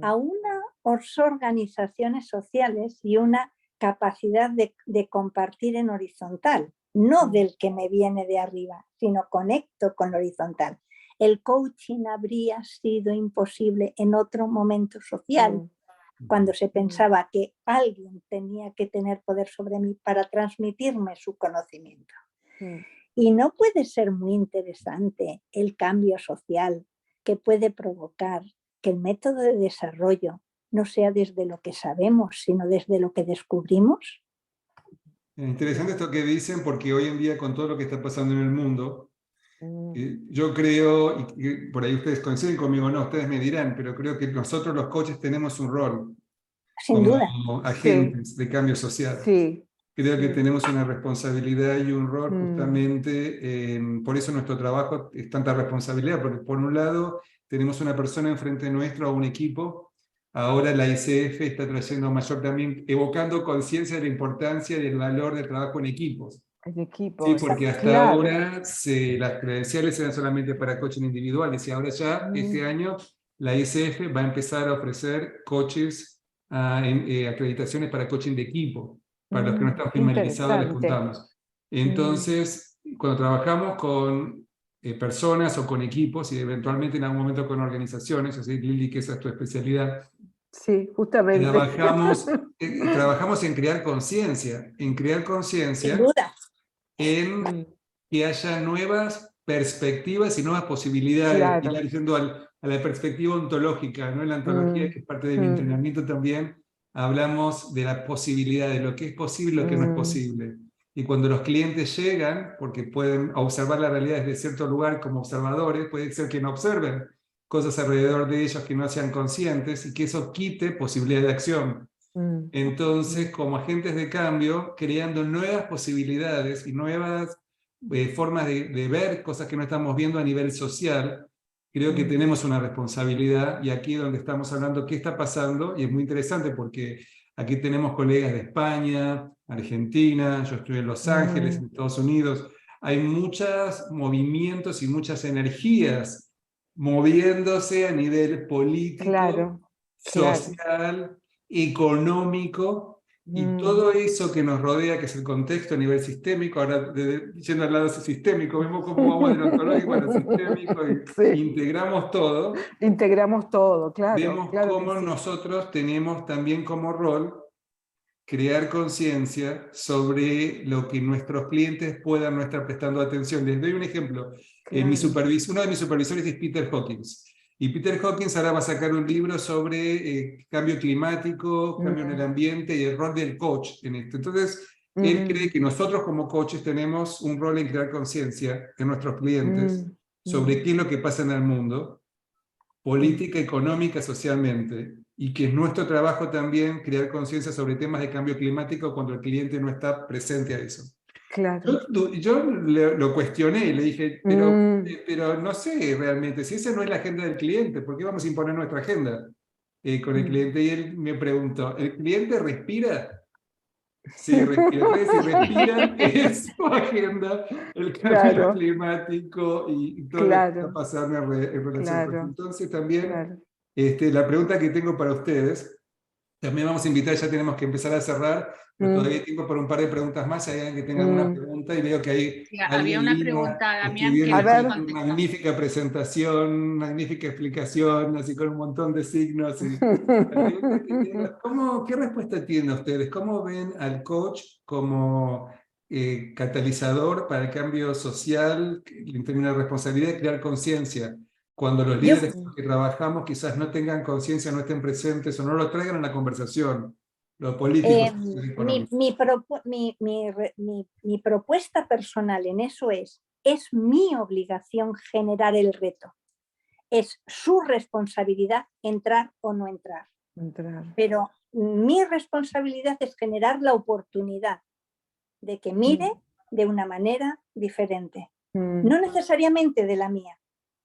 Speaker 3: a unas organizaciones sociales y una capacidad de compartir en horizontal, no del que me viene de arriba, sino conecto con lo horizontal. El coaching habría sido imposible en otro momento social, cuando se pensaba que alguien tenía que tener poder sobre mí para transmitirme su conocimiento. Y no puede ser muy interesante el cambio social que puede provocar que el método de desarrollo no sea desde lo que sabemos, sino desde lo que descubrimos.
Speaker 1: Interesante esto que dicen, porque hoy en día con todo lo que está pasando en el mundo,
Speaker 2: Mm,
Speaker 1: yo creo, y por ahí ustedes coinciden conmigo, no, ustedes me dirán, pero creo que nosotros los coaches tenemos un rol
Speaker 3: sin
Speaker 1: como
Speaker 3: duda.
Speaker 2: sí,
Speaker 1: agentes de cambio social.
Speaker 2: sí,
Speaker 1: Creo que
Speaker 2: sí.
Speaker 1: tenemos una responsabilidad y un rol
Speaker 2: Mm,
Speaker 1: justamente, por eso nuestro trabajo es tanta responsabilidad, porque por un lado tenemos una persona enfrente nuestro, a un equipo. Ahora la ICF está trayendo mayor también, evocando conciencia de la importancia y del valor del trabajo en equipos.
Speaker 2: el
Speaker 1: Sí,
Speaker 2: equipo,
Speaker 1: porque hasta
Speaker 2: claro.
Speaker 1: ahora las credenciales eran solamente para coaching individuales y ahora ya este
Speaker 2: Mm,
Speaker 1: año la ICF va a empezar a ofrecer coaches, acreditaciones para coaching de equipo. Para los que no están
Speaker 2: qué
Speaker 1: familiarizados les
Speaker 2: interesante.
Speaker 1: contamos.
Speaker 2: Mm,
Speaker 1: Entonces, cuando trabajamos con personas o con equipos y eventualmente en algún momento con organizaciones, así Lili, que esa es tu especialidad,
Speaker 2: sí, justamente.
Speaker 1: trabajamos en crear
Speaker 3: Sin
Speaker 1: conciencia
Speaker 3: duda.
Speaker 1: en
Speaker 2: Mm,
Speaker 1: que haya nuevas perspectivas y nuevas posibilidades, y
Speaker 2: claro.
Speaker 1: yendo a la perspectiva ontológica, ¿no? En la ontología,
Speaker 2: Mm,
Speaker 1: que es parte de mi
Speaker 2: mm,
Speaker 1: entrenamiento también, hablamos de la posibilidad, de lo que es posible y lo que no es
Speaker 2: mm,
Speaker 1: posible. Y cuando los clientes llegan, porque pueden observar la realidad desde cierto lugar como observadores, puede ser que no observen cosas alrededor de ellos que no sean conscientes y que eso quite posibilidad de acción.
Speaker 2: mm,
Speaker 1: Entonces,
Speaker 2: mm,
Speaker 1: como agentes de cambio, creando nuevas posibilidades y nuevas formas de ver cosas que no estamos viendo a nivel social, creo que
Speaker 2: mm,
Speaker 1: tenemos una responsabilidad, y aquí es donde estamos hablando qué está pasando, y es muy interesante porque aquí tenemos colegas de España, Argentina, yo estoy en Los Ángeles, en
Speaker 2: mm,
Speaker 1: Estados Unidos, hay muchos movimientos y muchas energías moviéndose a nivel político,
Speaker 2: claro, claro.
Speaker 1: social, económico, y
Speaker 2: Mm,
Speaker 1: todo eso que nos rodea, que es el contexto a nivel sistémico. Ahora, yendo al lado sistémico, vemos cómo vamos del ontológico a lo sistémico y
Speaker 2: sí,
Speaker 1: integramos todo.
Speaker 2: integramos todo, claro,
Speaker 1: Vemos
Speaker 2: claro que
Speaker 1: cómo
Speaker 2: sí.
Speaker 1: nosotros tenemos también como rol crear conciencia sobre lo que nuestros clientes puedan no estar prestando atención. Les doy un ejemplo.
Speaker 2: Claro.
Speaker 1: Uno de mis supervisores es Peter Hawkins. Y Peter Hawkins ahora va a sacar un libro sobre cambio climático, cambio en el
Speaker 2: Mm,
Speaker 1: ambiente y el rol del coach en esto. Entonces, él cree
Speaker 2: mm,
Speaker 1: que nosotros como coaches tenemos un rol en crear conciencia en nuestros clientes
Speaker 2: mm,
Speaker 1: sobre
Speaker 2: mm,
Speaker 1: qué es lo que pasa en el mundo,
Speaker 2: mm,
Speaker 1: política, económica, socialmente, y que es nuestro trabajo también crear conciencia sobre temas de cambio climático cuando el cliente no está presente a eso.
Speaker 2: claro.
Speaker 1: Yo lo cuestioné y le dije,
Speaker 2: Mm,
Speaker 1: pero no sé realmente, si esa no es la agenda del cliente, ¿por qué vamos a imponer nuestra agenda con el
Speaker 2: mm.
Speaker 1: cliente? Y él me preguntó, ¿el cliente respira? Sí, respira. Entonces, si respiran, es su agenda, el cambio
Speaker 2: Claro,
Speaker 1: climático y todo lo que está
Speaker 2: claro,
Speaker 1: pasando en relación con eso.
Speaker 2: claro,
Speaker 1: Entonces, también,
Speaker 2: claro.
Speaker 1: la pregunta que tengo para ustedes, también vamos a invitar, ya tenemos que empezar a cerrar, pero todavía
Speaker 2: Mm,
Speaker 1: hay tiempo para un par de preguntas más, si hay alguien que tenga alguna
Speaker 2: mm.
Speaker 1: pregunta, y veo que hay
Speaker 4: Sí, había
Speaker 1: alguien
Speaker 4: una
Speaker 1: Lina
Speaker 4: pregunta, Damián, que
Speaker 1: escribiendo,
Speaker 2: A
Speaker 4: no te he
Speaker 2: ver,
Speaker 1: excelente,
Speaker 4: contestado.
Speaker 1: magnífica presentación, magnífica explicación, así con un montón de signos. La pregunta que tengo es, ¿qué respuesta tienen ustedes? ¿Cómo ven al coach como catalizador para el cambio social, en términos de responsabilidad y crear conciencia? Cuando los
Speaker 3: Yo,
Speaker 1: líderes con los que trabajamos quizás no tengan conciencia, no estén presentes o no lo traigan a la conversación, los políticos, los
Speaker 3: mi,
Speaker 1: económicos.
Speaker 3: mi, propu- mi propuesta personal en eso es mi obligación generar el reto. Es su responsabilidad entrar o no entrar.
Speaker 2: entrar.
Speaker 3: Pero mi responsabilidad es generar la oportunidad de que mire
Speaker 2: Mm,
Speaker 3: de una manera diferente.
Speaker 2: mm,
Speaker 3: No necesariamente de la mía,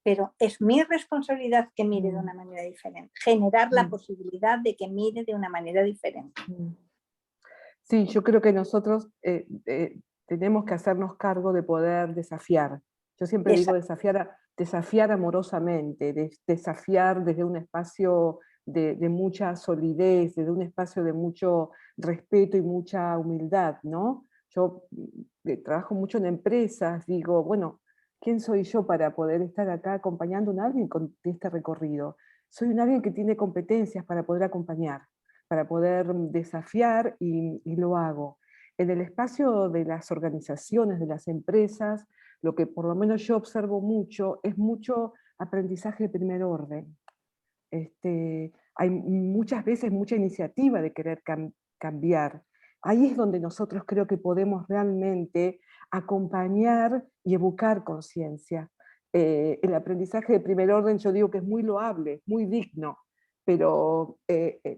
Speaker 3: pero es mi responsabilidad que mire de
Speaker 2: mm,
Speaker 3: una manera diferente. Generar la
Speaker 2: mm,
Speaker 3: posibilidad de que mire de una manera diferente.
Speaker 2: mm. Sí, yo creo que nosotros tenemos que hacernos cargo de poder desafiar. Yo siempre digo
Speaker 3: Esa,
Speaker 2: desafiar amorosamente, desafiar desde un espacio de mucha solidez, desde un espacio de mucho respeto y mucha humildad, ¿no? Yo trabajo mucho en empresas, digo, bueno, ¿quién soy yo para poder estar acá acompañando a alguien con este recorrido? Soy un alguien que tiene competencias para poder acompañar, para poder desafiar y lo hago. En el espacio de las organizaciones, de las empresas, lo que por lo menos yo observo mucho es mucho aprendizaje de primer orden. Hay muchas veces mucha iniciativa de querer cambiar. ahí es donde nosotros creo que podemos realmente acompañar y educar conciencia. El aprendizaje de primer orden yo digo que es muy loable, muy digno, pero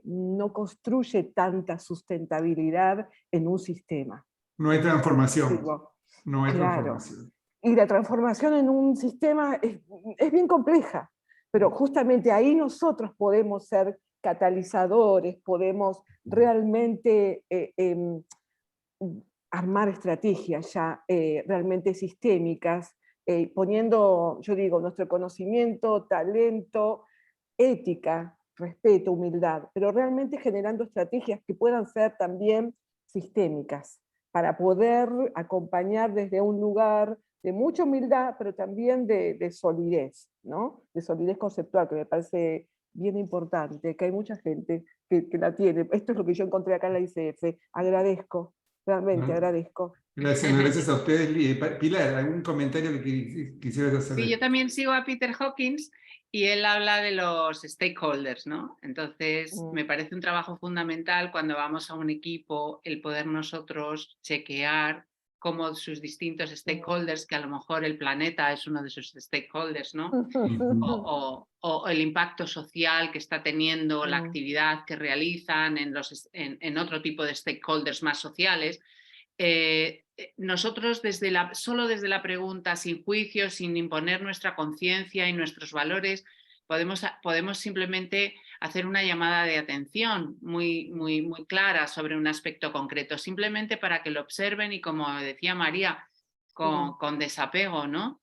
Speaker 2: no construye tanta sustentabilidad en un sistema.
Speaker 1: No hay transformación.
Speaker 2: Digo,
Speaker 1: No hay
Speaker 2: claro.
Speaker 1: transformación.
Speaker 2: Y la transformación en un sistema es bien compleja, pero justamente ahí nosotros podemos ser catalizadores, podemos realmente armar estrategias ya realmente sistémicas, poniendo, yo digo, nuestro conocimiento, talento, ética, respeto, humildad, pero realmente generando estrategias que puedan ser también sistémicas, para poder acompañar desde un lugar de mucha humildad, pero también de solidez, ¿no? De solidez conceptual, que me parece bien importante, que hay mucha gente que la tiene. Esto es lo que yo encontré acá en la ICF. Agradezco, realmente agradezco.
Speaker 1: Gracias a ustedes. Pilar, ¿algún comentario que quisieras hacer?
Speaker 4: Sí, yo también sigo a Peter Hawkins y él habla de los stakeholders, ¿no? Entonces, me parece un trabajo fundamental cuando vamos a un equipo el poder nosotros chequear cómo sus distintos stakeholders, que a lo mejor el planeta es uno de sus stakeholders, ¿no? O el impacto social que está teniendo la actividad que realizan en otro tipo de stakeholders más sociales. Nosotros solo desde la pregunta, sin juicio, sin imponer nuestra conciencia y nuestros valores, podemos simplemente hacer una llamada de atención muy clara sobre un aspecto concreto, simplemente para que lo observen y, como decía María, con desapego, ¿no?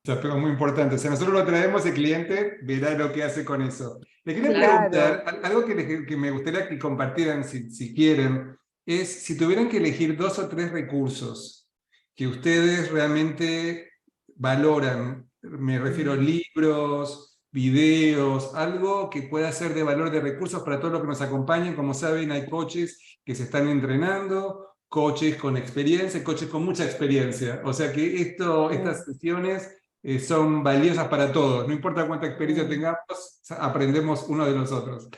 Speaker 1: Desapego muy importante. O sea, nosotros lo traemos, el cliente verá lo que hace con eso. Le quería preguntar, algo que me gustaría que compartieran si quieren, es si tuvieran que elegir 2 o 3 recursos que ustedes realmente valoran, me refiero a libros, videos, algo que pueda ser de valor de recursos para todos los que nos acompañen. Como saben, hay coaches que se están entrenando, coaches con experiencia, coaches con mucha experiencia. O sea que estas sesiones son valiosas para todos. No importa cuánta experiencia tengamos, aprendemos uno de los otros.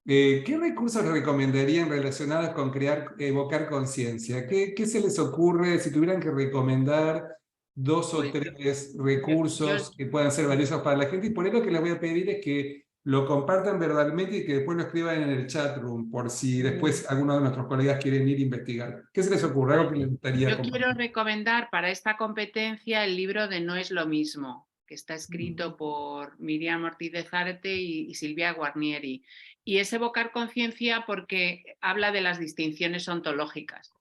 Speaker 1: ¿Qué recursos les recomendarían relacionados con evocar conciencia? ¿Qué se les ocurre si tuvieran que recomendar 2 o 3 recursos que puedan ser valiosos para la gente? Y por eso lo que les voy a pedir es que lo compartan verbalmente y que después lo escriban en el chat room, por si después alguno de nuestros colegas quieren ir a investigar. ¿Qué se les ocurre? Algo que les gustaría compartir.
Speaker 4: Quiero recomendar para esta competencia el libro de No es lo mismo, que está escrito por Miriam Ortiz de Zárate y Silvia Guarnieri. Y es evocar conciencia porque habla de las distinciones ontológicas.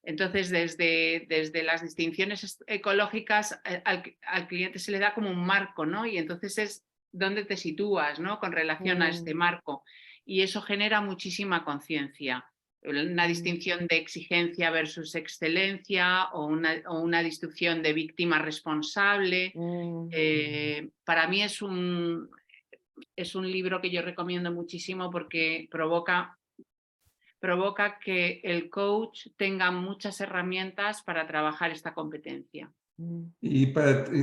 Speaker 4: Entonces, desde las distinciones ecológicas al cliente se le da como un marco, ¿no? Y entonces es dónde te sitúas, ¿no? Con relación a este marco. Y eso genera muchísima conciencia. Una distinción de exigencia versus excelencia o una distinción de víctima responsable. Para mí es un libro que yo recomiendo muchísimo porque provoca que el coach tenga muchas herramientas para trabajar esta competencia.
Speaker 1: Y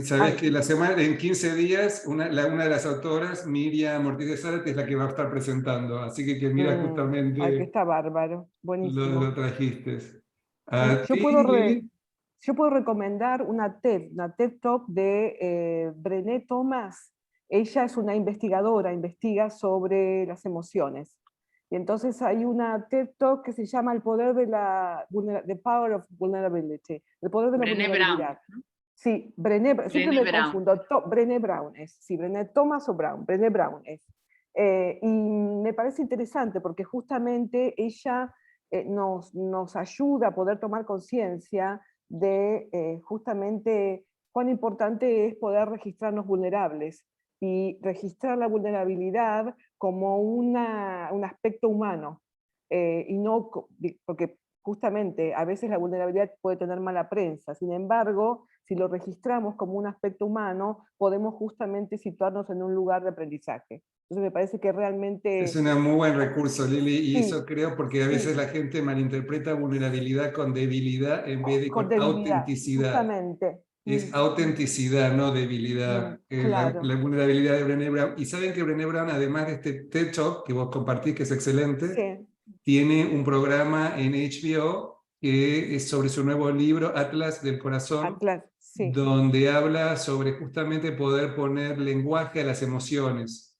Speaker 1: sabes que en 15 días, una de las autoras, Miriam Ortiz de Zárate, es la que va a estar presentando. Así que mira justamente.
Speaker 2: Ay, que está bárbaro. Buenísimo.
Speaker 1: Lo trajiste.
Speaker 2: Yo puedo recomendar una TED Talk de Brené Thomas. Ella es una investigadora, investiga sobre las emociones. Y entonces hay una TED Talk que se llama El poder de The Power of Vulnerability. El poder de la vulnerabilidad.
Speaker 4: Brown.
Speaker 2: Sí, siempre me confundo. Brené Brown es. Sí, Brené Thomas o Brown. Brené Brown es. Y me parece interesante porque justamente ella nos ayuda a poder tomar conciencia de justamente cuán importante es poder registrarnos vulnerables y registrar la vulnerabilidad como un aspecto humano, y no, porque justamente a veces la vulnerabilidad puede tener mala prensa. Sin embargo, si lo registramos como un aspecto humano, podemos justamente situarnos en un lugar de aprendizaje. Entonces me parece que realmente...
Speaker 1: Es un muy buen recurso, Lili, y eso creo porque a veces la gente malinterpreta vulnerabilidad con debilidad en vez de con autenticidad.
Speaker 2: Justamente.
Speaker 1: Es autenticidad, no debilidad.
Speaker 2: Claro.
Speaker 1: La vulnerabilidad de Brené Brown. Y saben que Brené Brown, además de este TED Talk que vos compartís, que es excelente, tiene un programa en HBO que es sobre su nuevo libro, Atlas del Corazón,
Speaker 2: Atlas, sí.
Speaker 1: donde habla sobre justamente poder poner lenguaje a las emociones.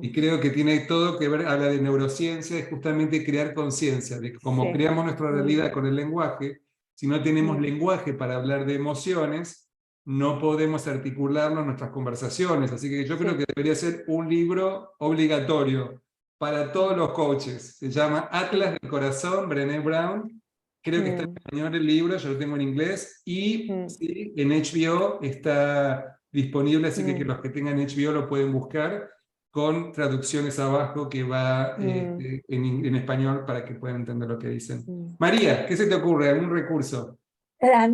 Speaker 1: Y creo que tiene todo que ver, habla de neurociencia, es justamente crear conciencia, de cómo
Speaker 2: Sí.
Speaker 1: creamos nuestra realidad con el lenguaje. Si no tenemos lenguaje para hablar de emociones, no podemos articularlo en nuestras conversaciones. Así que yo creo que debería ser un libro obligatorio para todos los coaches. Se llama Atlas del Corazón, Brené Brown. Creo que está en español el libro, yo lo tengo en inglés. Y sí, en HBO está disponible, así que los que tengan HBO lo pueden buscar, con traducciones abajo que va en español para que puedan entender lo que dicen. María, ¿qué se te ocurre? ¿Algún recurso?
Speaker 3: A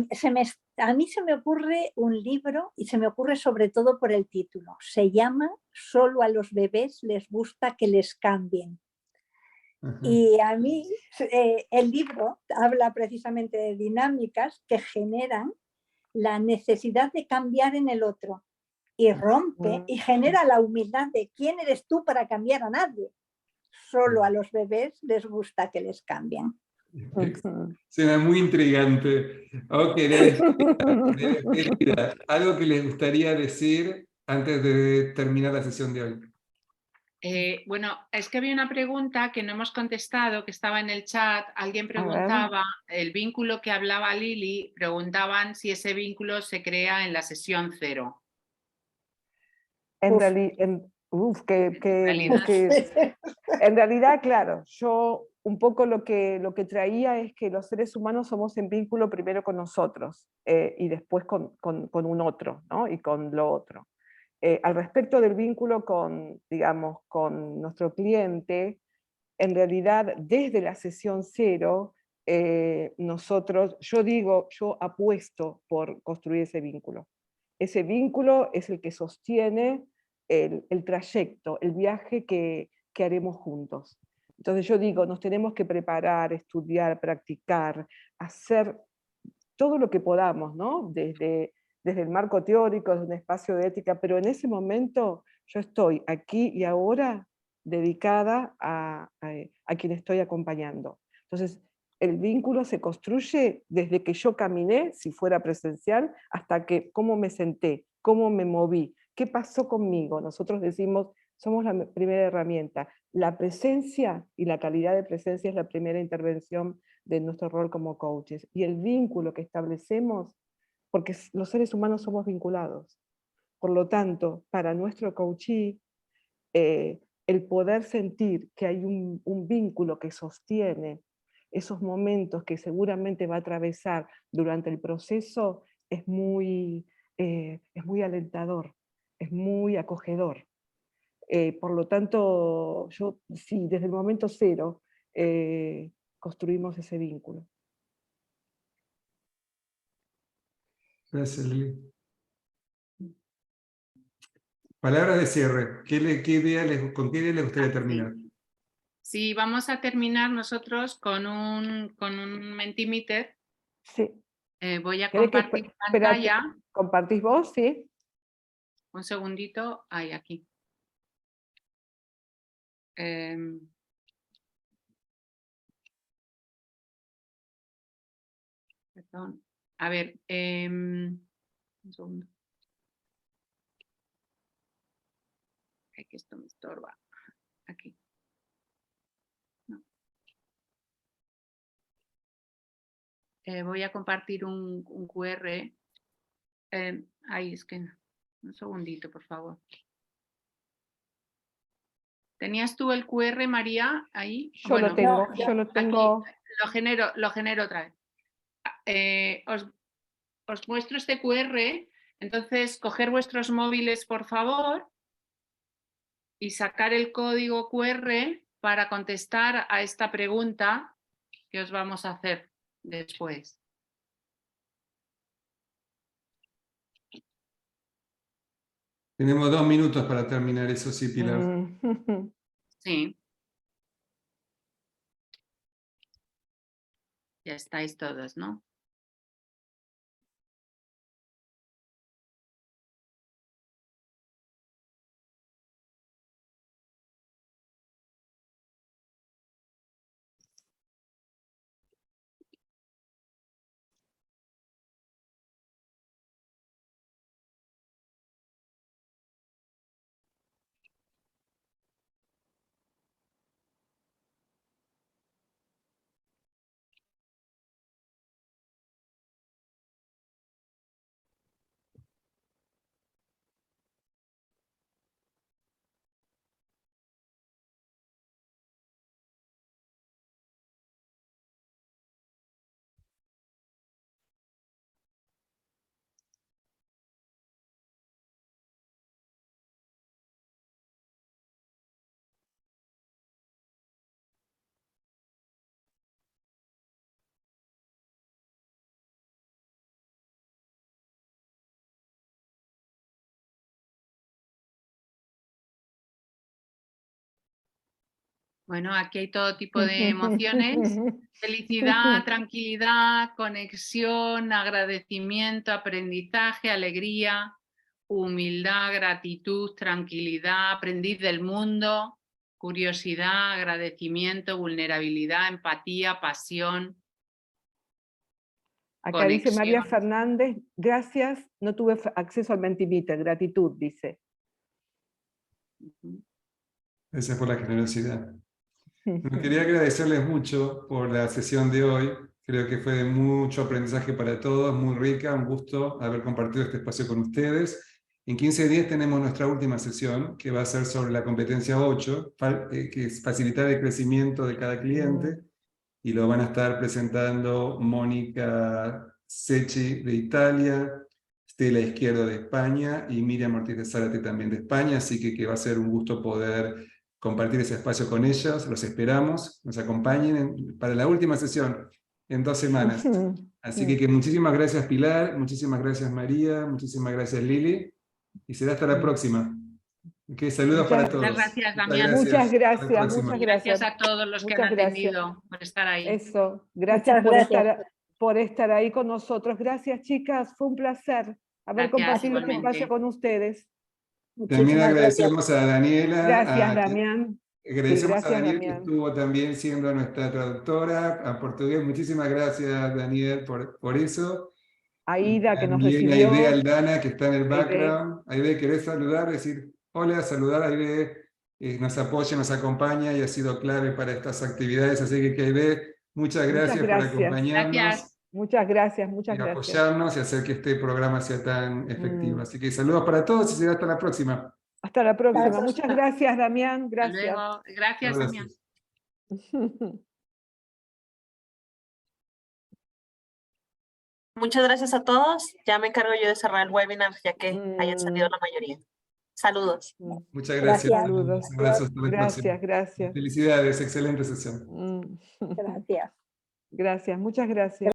Speaker 3: mí se me ocurre un libro y se me ocurre sobre todo por el título. Se llama Solo a los bebés les gusta que les cambien. Y a mí el libro habla precisamente de dinámicas que generan la necesidad de cambiar en el otro y rompe y genera la humildad de quién eres tú para cambiar a nadie. Solo a los bebés les gusta que les cambien.
Speaker 1: Suena muy intrigante. Ok, algo que les gustaría decir antes de terminar la sesión de hoy.
Speaker 4: Bueno, es que había una pregunta que no hemos contestado, que estaba en el chat. Alguien preguntaba, el vínculo que hablaba Lili, preguntaban si ese vínculo se crea en la sesión 0.
Speaker 2: En realidad, claro, yo un poco lo que traía es que los seres humanos somos en vínculo primero con nosotros y después con un otro, ¿no? Y con lo otro. Al respecto del vínculo con, digamos, con nuestro cliente, en realidad desde la sesión 0, yo apuesto por construir ese vínculo. Ese vínculo es el que sostiene el trayecto, el viaje que haremos juntos. Entonces yo digo, nos tenemos que preparar, estudiar, practicar, hacer todo lo que podamos, ¿no? Desde el marco teórico, desde un espacio de ética, pero en ese momento yo estoy aquí y ahora dedicada a quien estoy acompañando. Entonces, el vínculo se construye desde que yo caminé, si fuera presencial, hasta que cómo me senté, cómo me moví, qué pasó conmigo. Nosotros decimos, somos la primera herramienta. La presencia y la calidad de presencia es la primera intervención de nuestro rol como coaches. Y el vínculo que establecemos, porque los seres humanos somos vinculados. Por lo tanto, para nuestro coachee, el poder sentir que hay un vínculo que sostiene esos momentos que seguramente va a atravesar durante el proceso es muy alentador, es muy acogedor. Por lo tanto, yo sí, desde el momento 0 construimos ese vínculo.
Speaker 1: Gracias, Lili. Palabras de cierre. ¿Con qué idea les gustaría terminar?
Speaker 4: Sí, vamos a terminar nosotros con un Mentimeter.
Speaker 2: Sí.
Speaker 4: Voy a compartir pantalla.
Speaker 2: ¿Compartís vos? Sí.
Speaker 4: Un segundito. Ahí, aquí. Perdón. A ver, un segundo. Ay, que esto me estorba. Aquí. No. Voy a compartir un QR. Ahí es que no. Un segundito, por favor. ¿Tenías tú el QR, María, ahí?
Speaker 2: Yo lo tengo, yo lo tengo.
Speaker 4: Aquí, lo genero otra vez. Os muestro este QR, entonces coger vuestros móviles, por favor, y sacar el código QR para contestar a esta pregunta que os vamos a hacer después.
Speaker 1: Tenemos 2 minutos para terminar eso, sí, Pilar.
Speaker 4: Sí. Ya estáis todos, ¿no? Bueno, aquí hay todo tipo de emociones. Felicidad, tranquilidad, conexión, agradecimiento, aprendizaje, alegría, humildad, gratitud, tranquilidad, aprendiz del mundo, curiosidad, agradecimiento, vulnerabilidad, empatía, pasión.
Speaker 2: Acá dice María
Speaker 4: Conexión.
Speaker 2: Fernández, gracias, no tuve acceso al Mentimeter, gratitud, dice.
Speaker 1: Gracias por la generosidad. Bueno, quería agradecerles mucho por la sesión de hoy. Creo que fue de mucho aprendizaje para todos, muy rica, un gusto haber compartido este espacio con ustedes. En 15 días tenemos nuestra última sesión, que va a ser sobre la competencia 8, que es facilitar el crecimiento de cada cliente, y lo van a estar presentando Mónica Secchi de Italia, Stella Izquierdo de España y Miriam Ortiz de Zárate también de España, así que va a ser un gusto poder compartir ese espacio con ellos. Los esperamos, nos acompañen para la última sesión en 2 semanas. Así que muchísimas gracias Pilar, muchísimas gracias María, muchísimas gracias Lili, y será hasta la próxima. Okay, saludos para todos.
Speaker 4: Muchas gracias, Damián.
Speaker 2: Muchas gracias,
Speaker 4: muchas gracias a todos los que han atendido por estar ahí.
Speaker 2: Eso, gracias por estar ahí con nosotros. Gracias, chicas, fue un placer haber compartido este espacio con ustedes.
Speaker 1: También agradecemos a Daniela.
Speaker 2: Gracias, Damián.
Speaker 1: Agradecemos a Daniel, que estuvo también siendo nuestra traductora a portugués. Muchísimas gracias, Daniel, por eso.
Speaker 2: Aida, que nos
Speaker 1: recibió. Aide Aldana, que está en el background. Aide, ¿querés saludar? Decir hola, saludar a Aide. Nos apoya, nos acompaña y ha sido clave para estas actividades. Así que Aide, muchas gracias por acompañarnos.
Speaker 4: Gracias.
Speaker 2: Muchas gracias, muchas gracias.
Speaker 1: Apoyarnos y hacer que este programa sea tan efectivo. Así que saludos para todos y será hasta la próxima.
Speaker 2: Hasta la próxima. Muchas gracias, Damián. Gracias.
Speaker 4: Hasta luego. Gracias, Damián.
Speaker 5: Muchas gracias a todos. Ya me encargo yo de cerrar el webinar, ya que hayan salido la mayoría. Saludos.
Speaker 1: Muchas gracias.
Speaker 2: Saludos.
Speaker 1: Abrazos.
Speaker 2: Gracias.
Speaker 1: Felicidades, excelente sesión.
Speaker 3: Gracias.
Speaker 2: Gracias, muchas gracias.